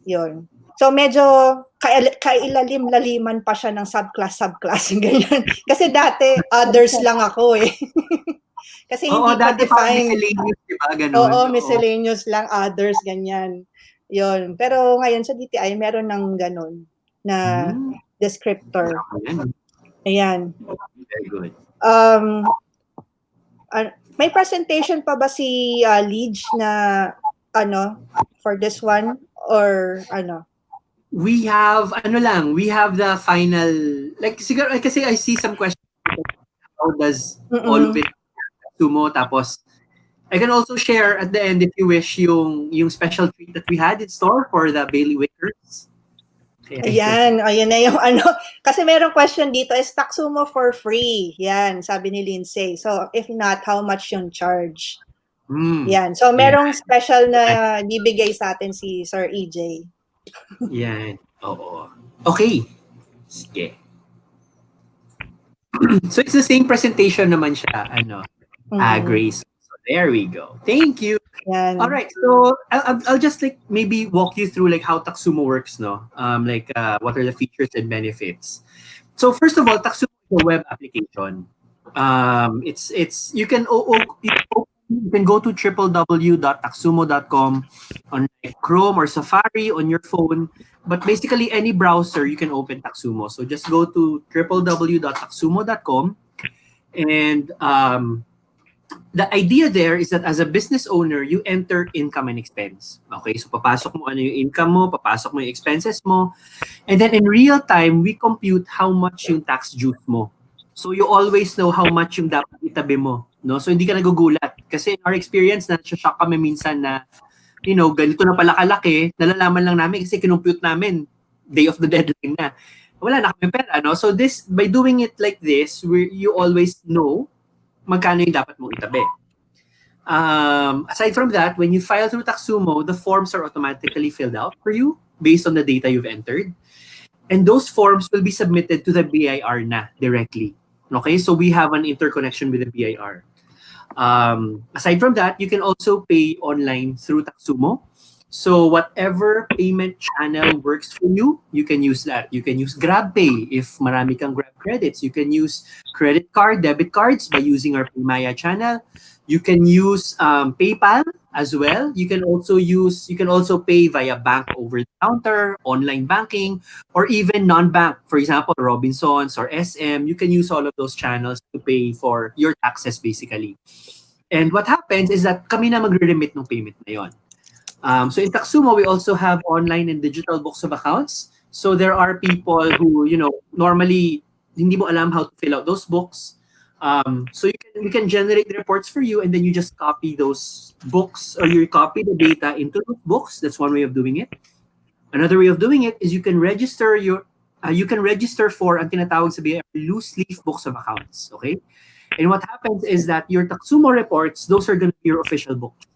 Yon. So medyo kailalim-laliman pa siya ng subclass ganyan. Kasi dati others lang ako eh. Kasi hindi pa define. Miscellaneous, diba? Ganun. Oo, miscellaneous lang, others ganyan. Yon. Pero ngayon sa DTI meron ng ganun na descriptor. Ayan. Very good. May presentation pa ba si Lidge na for this one or ano? We have the final, like siguro kasi I see some questions. How does all of it Taxumo? Tapos I can also share at the end if you wish yung special treat that we had in store for the Bailiwickers. Ayan na yung kasi merong question dito, is Taxumo for free? Yan, sabi ni Lindsay. So if not, how much yung charge? Yan. So merong special na bibigay sa atin si Sir EJ. Yan. Oo. Okay. Sige. So it's the same presentation naman siya, Grace. So there we go. Thank you. Yan. All right. So I'll just like maybe walk you through like how Taxumo works, no? What are the features and benefits? So first of all, Taxumo is a web application. It's you can go to www.taxumo.com on Chrome or Safari on your phone, but basically any browser you can open Taxumo. So just go to www.taxumo.com and the idea there is that as a business owner, you enter income and expense. Okay, so papasok mo ano yung income mo, papasok mo yung expenses mo, and then in real time, we compute how much yung tax dues mo. So you always know how much yung dapat itabi mo. No? So hindi ka nagugulat. Kasi in our experience, na-shock kami minsan na, ganito na pala kalaki, nalalaman lang namin kasi kinumpute namin day of the deadline na. Wala na kami pera. No? So by doing it like this, you always know magkano yung dapat mong itabi. Aside from that, when you file through Taxumo, the forms are automatically filled out for you based on the data you've entered. And those forms will be submitted to the BIR na directly. Okay, so we have an interconnection with the BIR. Aside from that, you can also pay online through Taxumo. So whatever payment channel works for you, you can use that. You can use GrabPay if marami kang Grab credits. You can use credit card, debit cards by using our Paymaya channel. You can use PayPal as well. You can also pay via bank over the counter, online banking, or even non-bank. For example, Robinsons or SM. You can use all of those channels to pay for your taxes basically. And what happens is that kami na magre-remit ng payment na yon. So in Taxumo, we also have online and digital books of accounts. So there are people who, normally hindi mo alam how to fill out those books. So we can generate reports for you, and then you just copy those books, or you copy the data into those books. That's one way of doing it. Another way of doing it is you can register for ang tinatawag sa BIR loose leaf books of accounts. Okay, and what happens is that your Taxumo reports, those are going to be your official books.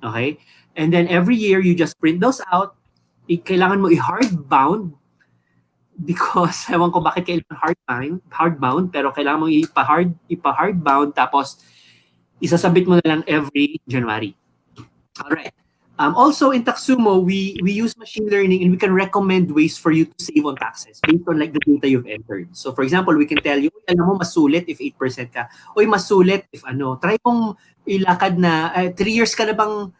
Okay, and then every year you just print those out. Kailangan mo i-hardbound because ewan ko bakit kailangan hardbound, pero kailangan mo ipa-hardbound tapos isasabit mo na lang every January. All right. Also in Taxumo, we use machine learning, and we can recommend ways for you to save on taxes based on like the data you've entered. So for example, we can tell you, alam mo masulit if 8% ka. Oy, masulit if try mong ilakad na 3 years ka na bang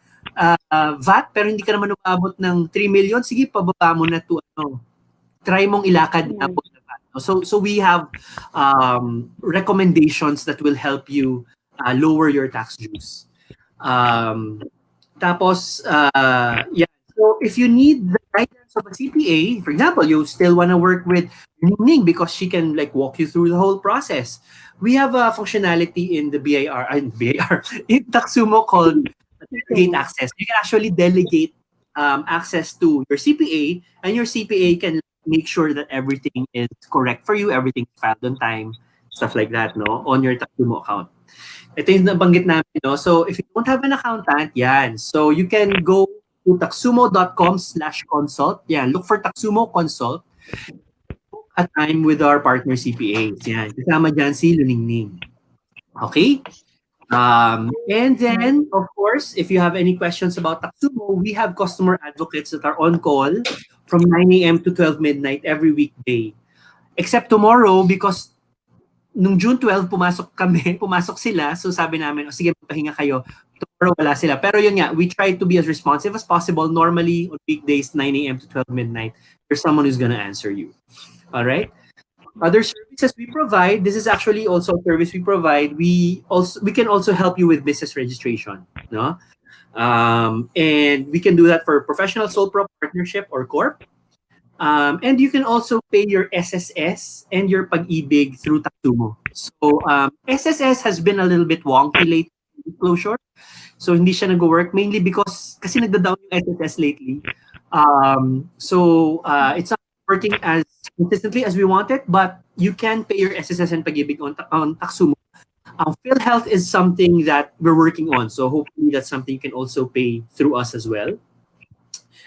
VAT pero hindi ka naman umabot ng 3 million, sige pababa mo na to try mong ilakad na po na VAT. So we have recommendations that will help you lower your tax dues. Tapos, so if you need the guidance of a CPA, for example, you still want to work with Ning because she can like walk you through the whole process. We have a functionality in the in Taxumo called delegate access. You can actually delegate access to your CPA, and your CPA can make sure that everything is correct for you, everything is filed on time, stuff like that, on your Taxumo account. Ito yung nabanggit namin, So if you don't have an accountant, yan. So you can go to taxumo.com/consult. Yan, look for Taxumo Consult. Book a time with our partner CPAs. Yan, kasama dyan si Luningning. Okay? And then, of course, if you have any questions about Taxumo, we have customer advocates that are on call from 9 a.m. to 12 midnight every weekday. Except tomorrow, because nung June 12, pumasok sila. So sabi namin, sige, pahinga kayo. Tomorrow wala sila. Pero yun nga, we try to be as responsive as possible. Normally, on weekdays, 9 a.m. to 12 midnight, there's someone who's gonna answer you. All right? Other services we provide, this is actually also a service we provide. We can also help you with business registration. No? And we can do that for professional sole prop partnership or corp. And you can also pay your SSS and your pag-ibig through Taxumo. So SSS has been a little bit wonky lately in disclosure. So hindi siya nag-work mainly because kasi nagda-down yung SSS lately. So it's not working as consistently as we want it, but you can pay your SSS and pag-ibig on Taxumo. PhilHealth is something that we're working on. So hopefully that's something you can also pay through us as well.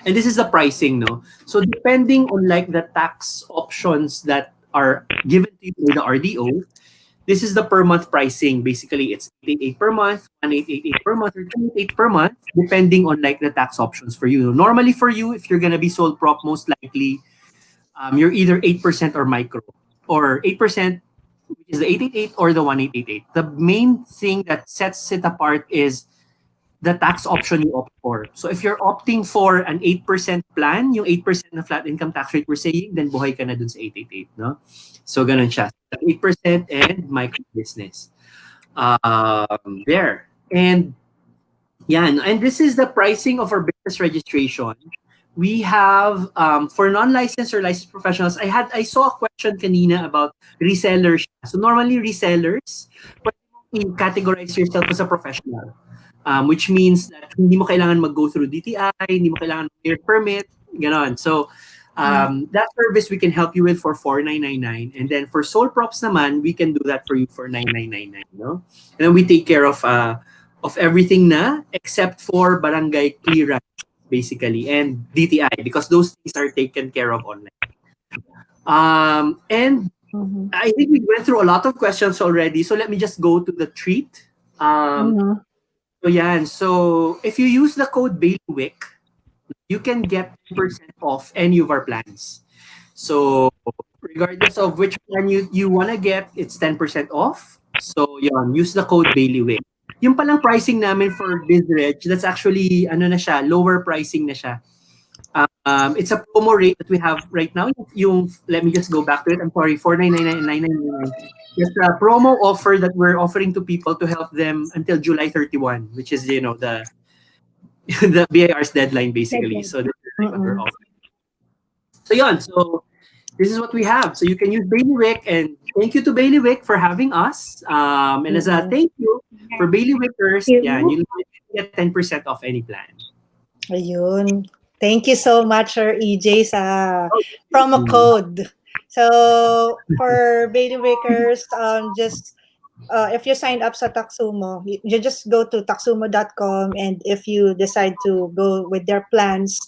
And this is the pricing, no? So depending on like the tax options that are given to you by the RDO, this is the per month pricing. Basically, it's 888 per month, 1888 per month, or 288 per month, depending on like the tax options for you. Normally for you, if you're gonna be sole prop, most likely you're either 8% or micro, or 8%, which is the 888 or the 1888. The main thing that sets it apart is the tax option you opt for. So if you're opting for an 8% plan, yung 8% na flat income tax rate we're saying, then buhay ka na dun sa 888, no? So ganun siya. 8% and micro business. there. And yan. And this is the pricing of our business registration. We have for non-licensed or licensed professionals. I saw a question kanina about resellers. So normally resellers, pwede mo categorize yourself as a professional, which means that hindi mo kailangan mag-go through DTI, hindi mo kailangan mag-clear permit, ganon. So that service we can help you with for 4,999, and then for sole props naman, we can do that for you for 9,999. No, and then we take care of everything na except for barangay clearance, basically, and DTI, because those things are taken care of online. And I think we went through a lot of questions already, so let me just go to the treat. So yan. So if you use the code Bailiwick, you can get 10% off any of our plans. So regardless of which plan you want to get, it's 10% off. So yan, use the code Bailiwick. Yung palang pricing namin for BizReg, that's actually ano na siya, lower pricing na siya. It's a promo rate that we have right now. Let me just go back to it. I'm sorry, 4,999 and 999. It's a promo offer that we're offering to people to help them until July 31, which is the the BIR's deadline, basically. So this is what we're offering. So yun, so this is what we have. So you can use Bailiwick, and thank you to Bailiwick for having us. And as a thank you for Bailiwickers, you'll get 10% off any plan. Ayun. Thank you so much, Sir EJ, sa promo code. So, for Bailiwickers, just if you sign up sa Taxumo, you just go to taxumo.com, and if you decide to go with their plans,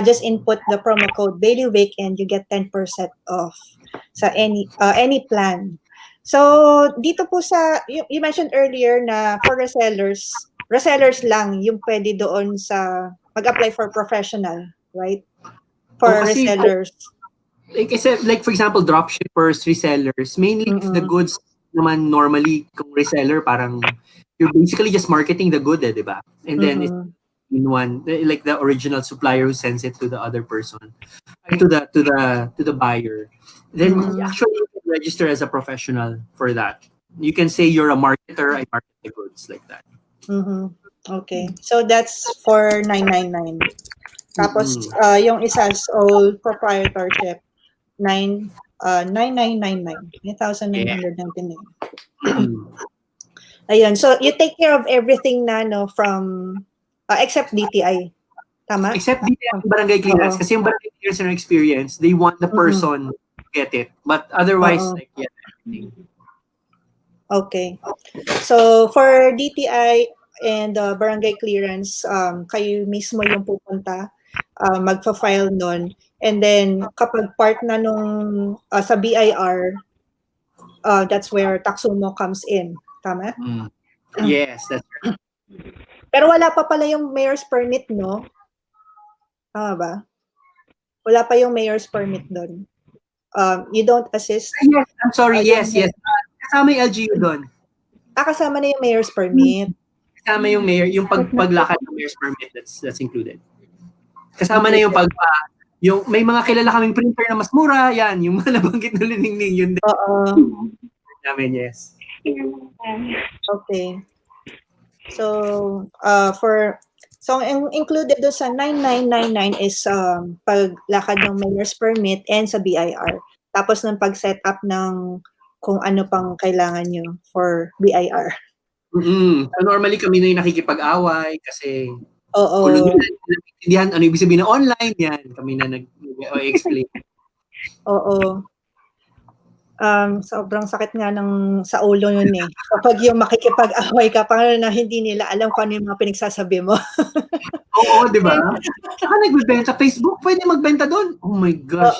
just input the promo code Bailiwick and you get 10% off sa any plan. So, dito po sa, you mentioned earlier na for resellers lang yung pwede doon sa mag-apply for professional, right? For resellers. Like for example, dropshippers, resellers, mainly if the goods naman normally kung reseller, parang you're basically just marketing the good, di ba? And then it's in one, like the original supplier who sends it to the other person, to the buyer. Then actually you can register as a professional for that. You can say you're a marketer, I market the goods, like that. Okay. So that's for 999. Tapos yung isa sole proprietorship 9,999. 9,999. Ayun. So you take care of everything na from except DTI. Tama? Except DTI barangay clearance, kasi yung barangay clearance and experience, they want the person to get it. But otherwise like everything. Okay. So for DTI and barangay clearance, kayo mismo yung pupunta, magpa-file nun. And then kapag part na nung sa BIR, that's where Taxumo comes in. Tama? Yes, that's right. Pero wala pa pala yung mayor's permit, no? Tama ba? Wala pa yung mayor's permit doon. You don't assist? Yes, I'm sorry. Yes. Kasama yung LGU doon. Kasama na yung mayor's permit. Kasama yung mayor, yung paglakad ng mayor's permit, that's included. Kasama na yung yung may mga kilala kaming printer na mas mura, yan, yung mga nabanggit na liningning, yun din. Namin, yes. Okay. So, included doon sa 9,999 is paglakad ng mayor's permit and sa BIR. Tapos ng pag-set up ng kung ano pang kailangan nyo for BIR. So normally kami na yung nakikipag-away kasi intindihan ano ibig sabihin na online, yan. Kami na nag-explain. Sobrang sakit nga sa ulo yun eh. Kapag yung makikipag-away ka, parang na hindi nila alam kung ano yung mga pinagsasabi mo. Oo, di ba? Saka nagbibenta Facebook, pwede magbenta doon. Oh my gosh.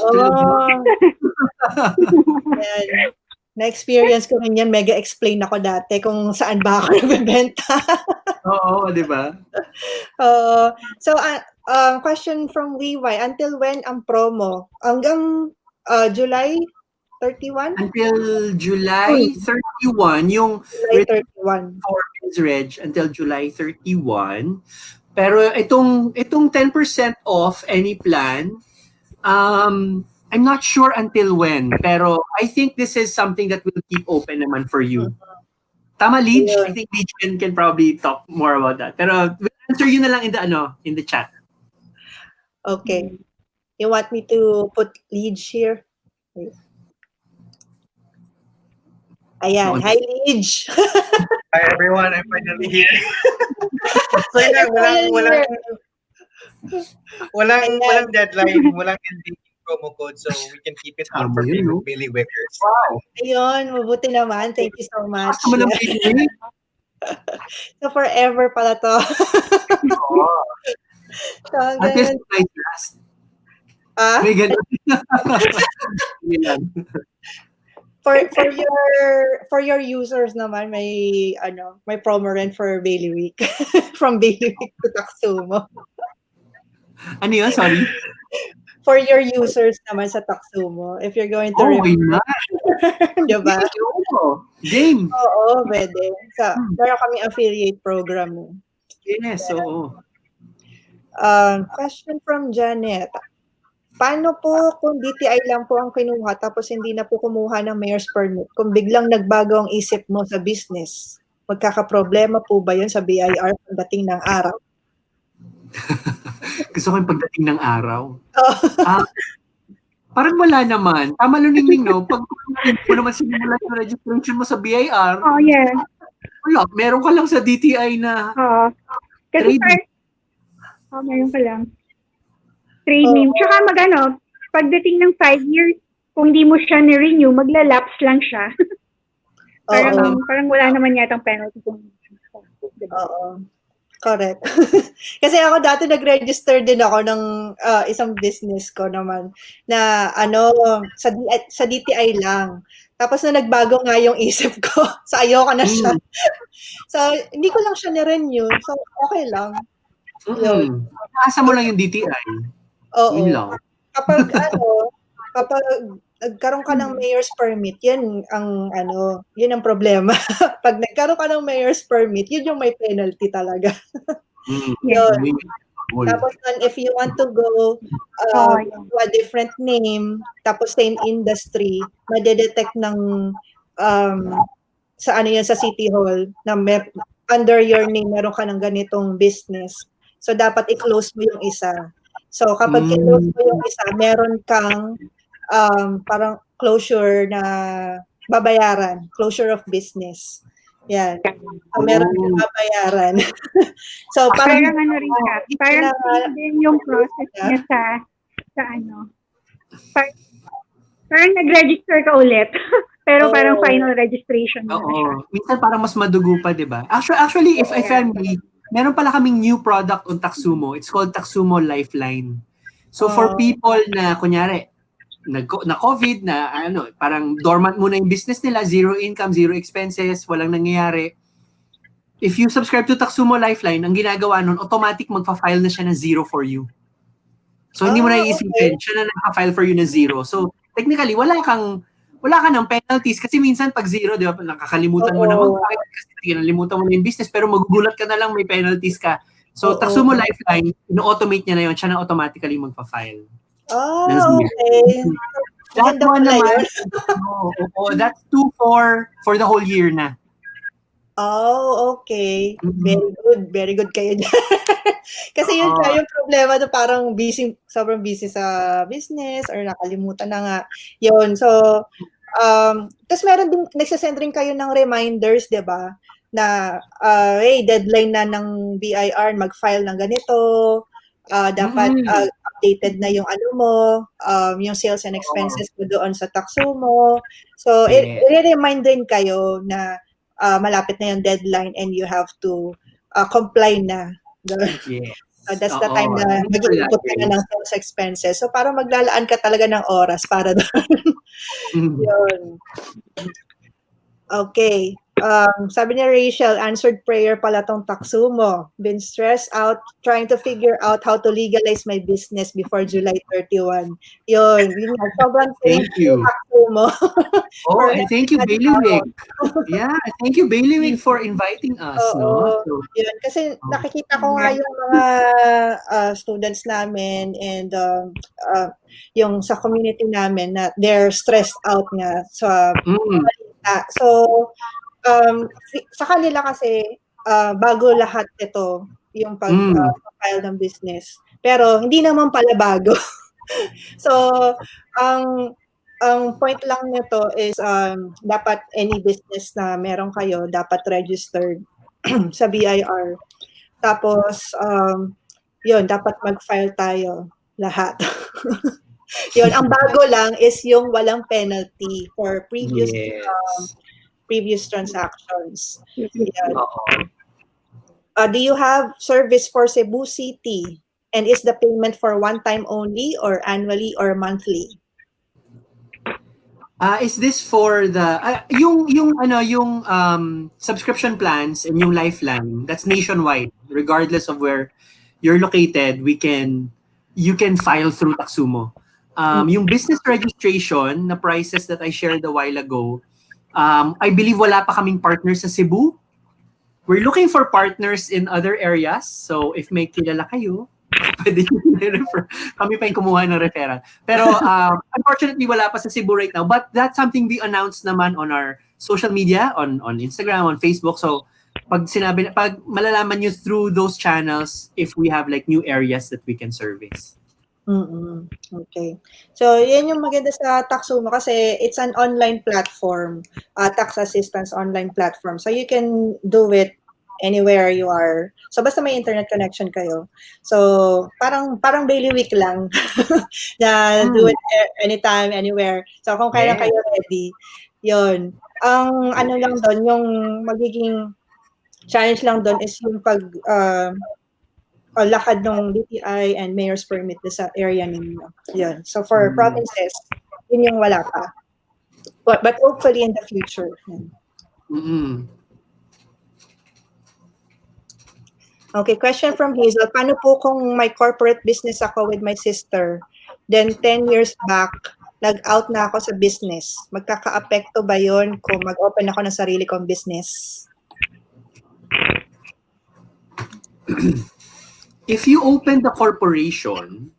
Na-experience ko rin yan. Mega explain ako dati kung saan ba ako nagbibenta. Oo, di ba? So, question from Wiwai. Until when ang promo? Hanggang July 31? Until July 31, yung July 31. For BizReg until July 31. Pero itong 10% off any plan, I'm not sure until when, pero I think this is something that will keep open naman for you. Tama, Lidge. Ayun. I think Lidge can probably talk more about that. Pero we'll answer you na lang in the chat. Okay. You want me to put Lidge here? Ayan. No, Hi, Lidge. Hi everyone, I'm finally here. So yun lang, walang deadline, walang ending promo code, so we can keep it fun for Bailiwickers. Wow. Ayun, mabuti naman. Thank you so much. Basta mo lang Bailiwick. So, forever pala to. So, At least might last. Ah? May ganun. For your users naman, may promo rin for Bailiwick. From Bailiwick to Taxumo. Ano yun? Sorry? For your users naman sa Taxumo, if you're going to why not? diba? Game. Oo, pwede. So, meron kaming affiliate program. Yes, oo. Question from Janet. Paano po kung DTI lang po ang kinuha tapos hindi na po kumuha ng mayor's permit? Kung biglang nagbago ang isip mo sa business, magkakaproblema po ba yun sa BIR pagdating ng araw? Gusto ko yung pagdating ng araw. Oh. Parang wala naman. Tama luningning, no? Pag mo naman sinimula yung registration mo sa BIR, Oh, yeah. wala. Meron ka lang sa DTI na Kasi trading. meron ka lang. Trade name. Tsaka pagdating ng 5 years, kung hindi mo siya ni-renew, magla-lapse lang siya. parang wala naman yatang penalty. Oo. Correct. Kasi ako dati nag-register din ako ng isang business ko naman na sa DTI lang. Tapos na nagbago nga yung isip ko. So ayoko na siya. So hindi ko lang siya ni-renew. So okay lang. Yun. Nasa mo lang yung DTI. Oo. Yun lang. Kapag nagkaroon ka ng mayor's permit, yan ang problema. Pag nagkaroon ka ng mayor's permit, yun yung may penalty talaga. Yun. Tapos if you want to go to a different name, tapos same industry, madedetect ng sa City Hall na under your name meron ka ng ganitong business. So dapat i-close mo yung isa. So kapag i-close mo yung isa, meron kang parang closure na babayaran, closure of business. Yan. So, meron kang babayaran. So parang parang din yung process niya sa parang nag-register ka ulit. Pero parang final registration na siya. Minsan parang mas madugo pa, di ba? Actually, if I'm meron pala kaming new product on Taxumo. It's called Taxumo Lifeline. So for people na, kunyari, na COVID, na parang dormant muna yung business nila, zero income, zero expenses, walang nangyayari. If you subscribe to Taxumo Lifeline, ang ginagawa nun, automatic magpa-file na siya na zero for you. So hindi mo na iisipin, siya na naka-file for you na zero. So technically, wala ka ng penalties kasi minsan pag zero, di ba, nakakalimutan mo na mag-file kasi kinalimutan mo na yung business pero magugulat ka na lang may penalties ka. So Taxumo Lifeline, ino-automate niya na yun, siya na automatically magpa-file. Okay. That one naman, that's 2 for the whole year na. Oh, okay. Very good. Very good kayo dyan. Kasi yun yung problema na parang sobrang busy sa business or nakalimutan na nga. Yun. So, tapos meron din, nagsasend rin kayo ng reminders, di ba? Na, hey, deadline na ng BIR, mag-file ng ganito. Dapat updated na yung yung sales and expenses mo doon sa Taxumo. So, i-remind din kayo na malapit na yung deadline and you have to comply na. That's the time na mag-input ka na ng sales expenses. So, parang maglalaan ka talaga ng oras para doon. Yun. Okay. Sabi ni Rachel, answered prayer pala tong Taxumo. Been stressed out trying to figure out how to legalize my business before July 31. Yun. Sobrang thank you, Taxumo. Thank you, Bailiwick. Yeah, thank you, Bailiwick, for inviting us. So, yun. Kasi nakikita ko nga yung mga students namin and yung sa community namin na they're stressed out nga. So, sa kanila kasi, bago lahat ito, yung pag-file ng business. Pero hindi naman pala bago. So, ang point lang nito is, dapat any business na meron kayo, dapat registered sa BIR. Tapos, yun, dapat mag-file tayo lahat. Yun, ang bago lang is yung walang penalty for previous transactions. Yan. Do you have service for Cebu City? And is the payment for one time only or annually or monthly? Is this for the yung subscription plans and yung Lifeline, that's nationwide regardless of where you're located, you can file through Taxumo. Yung business registration na prices that I shared a while ago, I believe wala pa kaming partners sa Cebu. We're looking for partners in other areas. So if may kilala kayo, pwede nyo i-refer. Kami pa yung kumuha ng referral. Pero unfortunately, wala pa sa Cebu right now. But that's something we announced naman on our social media, on Instagram, on Facebook. So pag malalaman nyo through those channels if we have like new areas that we can service. Okay. So, yan yung maganda sa Taxumo kasi it's an online platform, tax assistance online platform. So, you can do it anywhere you are. So, basta may internet connection kayo. So, parang Bailiwick lang na do it anytime, anywhere. So, kung kailan kayo ready, yun. Ang ano lang doon, yung magiging challenge lang doon is yung lakad ng DTI and mayor's permit sa area ninyo. Yun. So for provinces, yun yung wala pa. But hopefully in the future. Okay, question from Hazel. Paano po kung may corporate business ako with my sister? Then 10 years back, nag-out na ako sa business. Magkaka-apekto ba yun kung mag-open ako ng sarili kong business? If you open the corporation,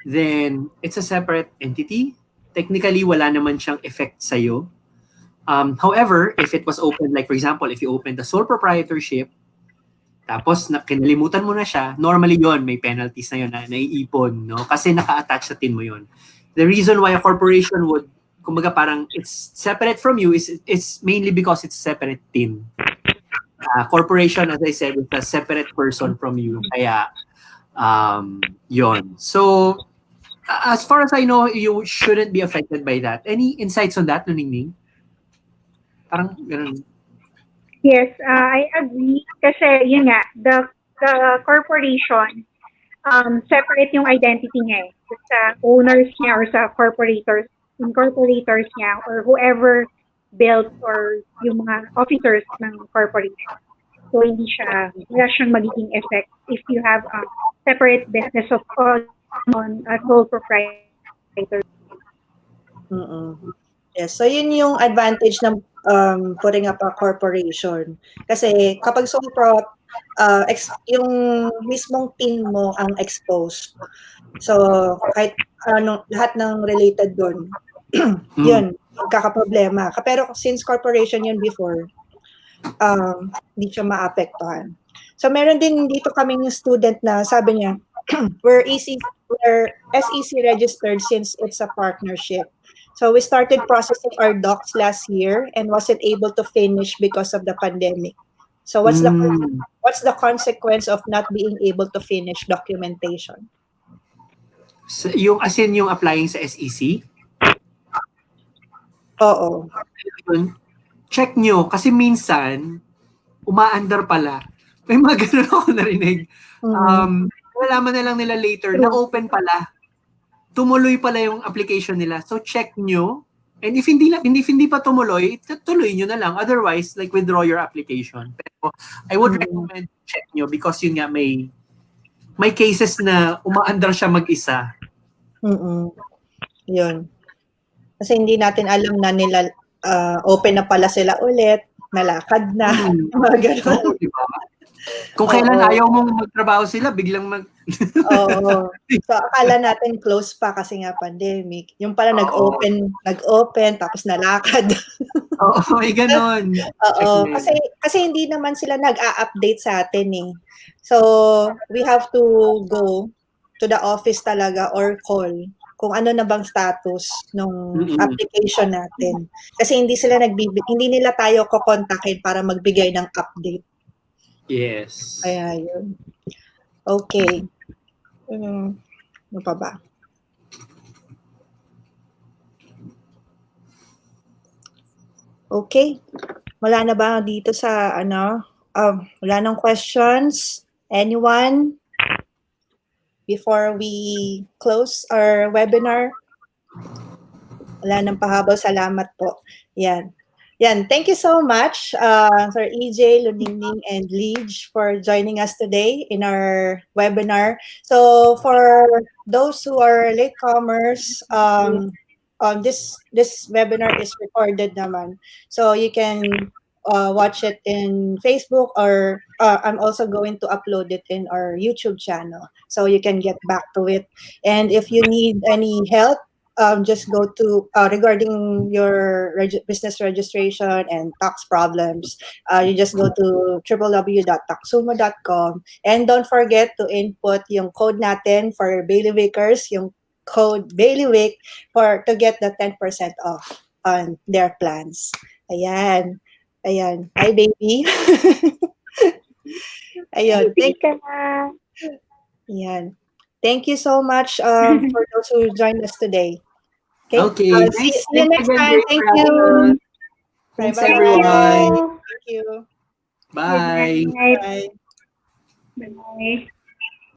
then it's a separate entity. Technically, wala naman siyang effect sa'yo. However, if it was open, like for example, if you open the sole proprietorship, tapos kinalimutan mo na siya, normally yon may penalties na yun na naiipon, no? Kasi naka-attach sa tin mo yon. The reason why a corporation would, kumbaga parang it's separate from you is mainly because it's separate tin. Corporation, as I said, is a separate person from you. Kaya, yon. So, as far as I know, you shouldn't be affected by that. Any insights on that, Nuningning? Parang ganun. Yes, I agree. Kasi yun nga, the corporation, separate yung identity niya eh. Sa owners niya or sa incorporators niya or whoever built or yung mga officers ng corporation. So wala siyang magiging effect if you have a separate business on a sole proprietor. Yes, so yun yung advantage ng putting up a corporation. Kasi kapag sole prop, yung mismong team mo ang exposed. So kahit lahat ng related doon, yun, magkakaproblema. Pero since corporation yun before, hindi siya maapektuhan. So meron din dito kaming student na sabi niya, we're SEC registered since it's a partnership. So we started processing our docs last year and wasn't able to finish because of the pandemic. So what's the consequence of not being able to finish documentation? So, yung applying sa SEC? Oo. Check nyo, kasi minsan, umaandar pala. May mga ganun ako narinig. Nalaman na lang nila later, na open pala. Tumuloy pala yung application nila. So check nyo. And if hindi pa tumuloy, tuloy nyo na lang. Otherwise, like withdraw your application. Pero I would recommend check nyo because yun nga may cases na umaandar siya mag-isa. Yun. Kasi hindi natin alam na nila open na pala sila ulit, nalakad na, mga ganun. Diba? Kung kailan ayaw mong magtrabaho sila, biglang Oo. So, akala natin close pa kasi nga pandemic. Yung pala nag-open, tapos nalakad. Oo, may ganon. Oo. Kasi hindi naman sila nag-a-update sa atin eh. So, we have to go to the office talaga or call kung ano na bang status ng application natin. Kasi hindi nila tayo kokontakin para magbigay ng update. Yes. Kaya yun. Okay. Ano pa ba? Okay. Wala na ba dito sa wala nang questions? Anyone? Before we close our webinar? Wala nang pahabol. Salamat po. Yan. Thank you so much, Sir EJ, Luningning, and Lige for joining us today in our webinar. So for those who are latecomers, this webinar is recorded naman. So you can watch it in Facebook, or I'm also going to upload it in our YouTube channel. So you can get back to it. And if you need any help, just go to regarding your business registration and tax problems. You just go to www.taxumo.com, and don't forget to input yung code natin for Bailiwickers, yung code Bailiwick to get the 10% off on their plans. Ayan. Hi, baby. Ayun. Thank you so much for those who joined us today. Okay. See you next time. Thank you. Thanks, Bye-bye. everyone. Thank you. Bye. Bye. Bye.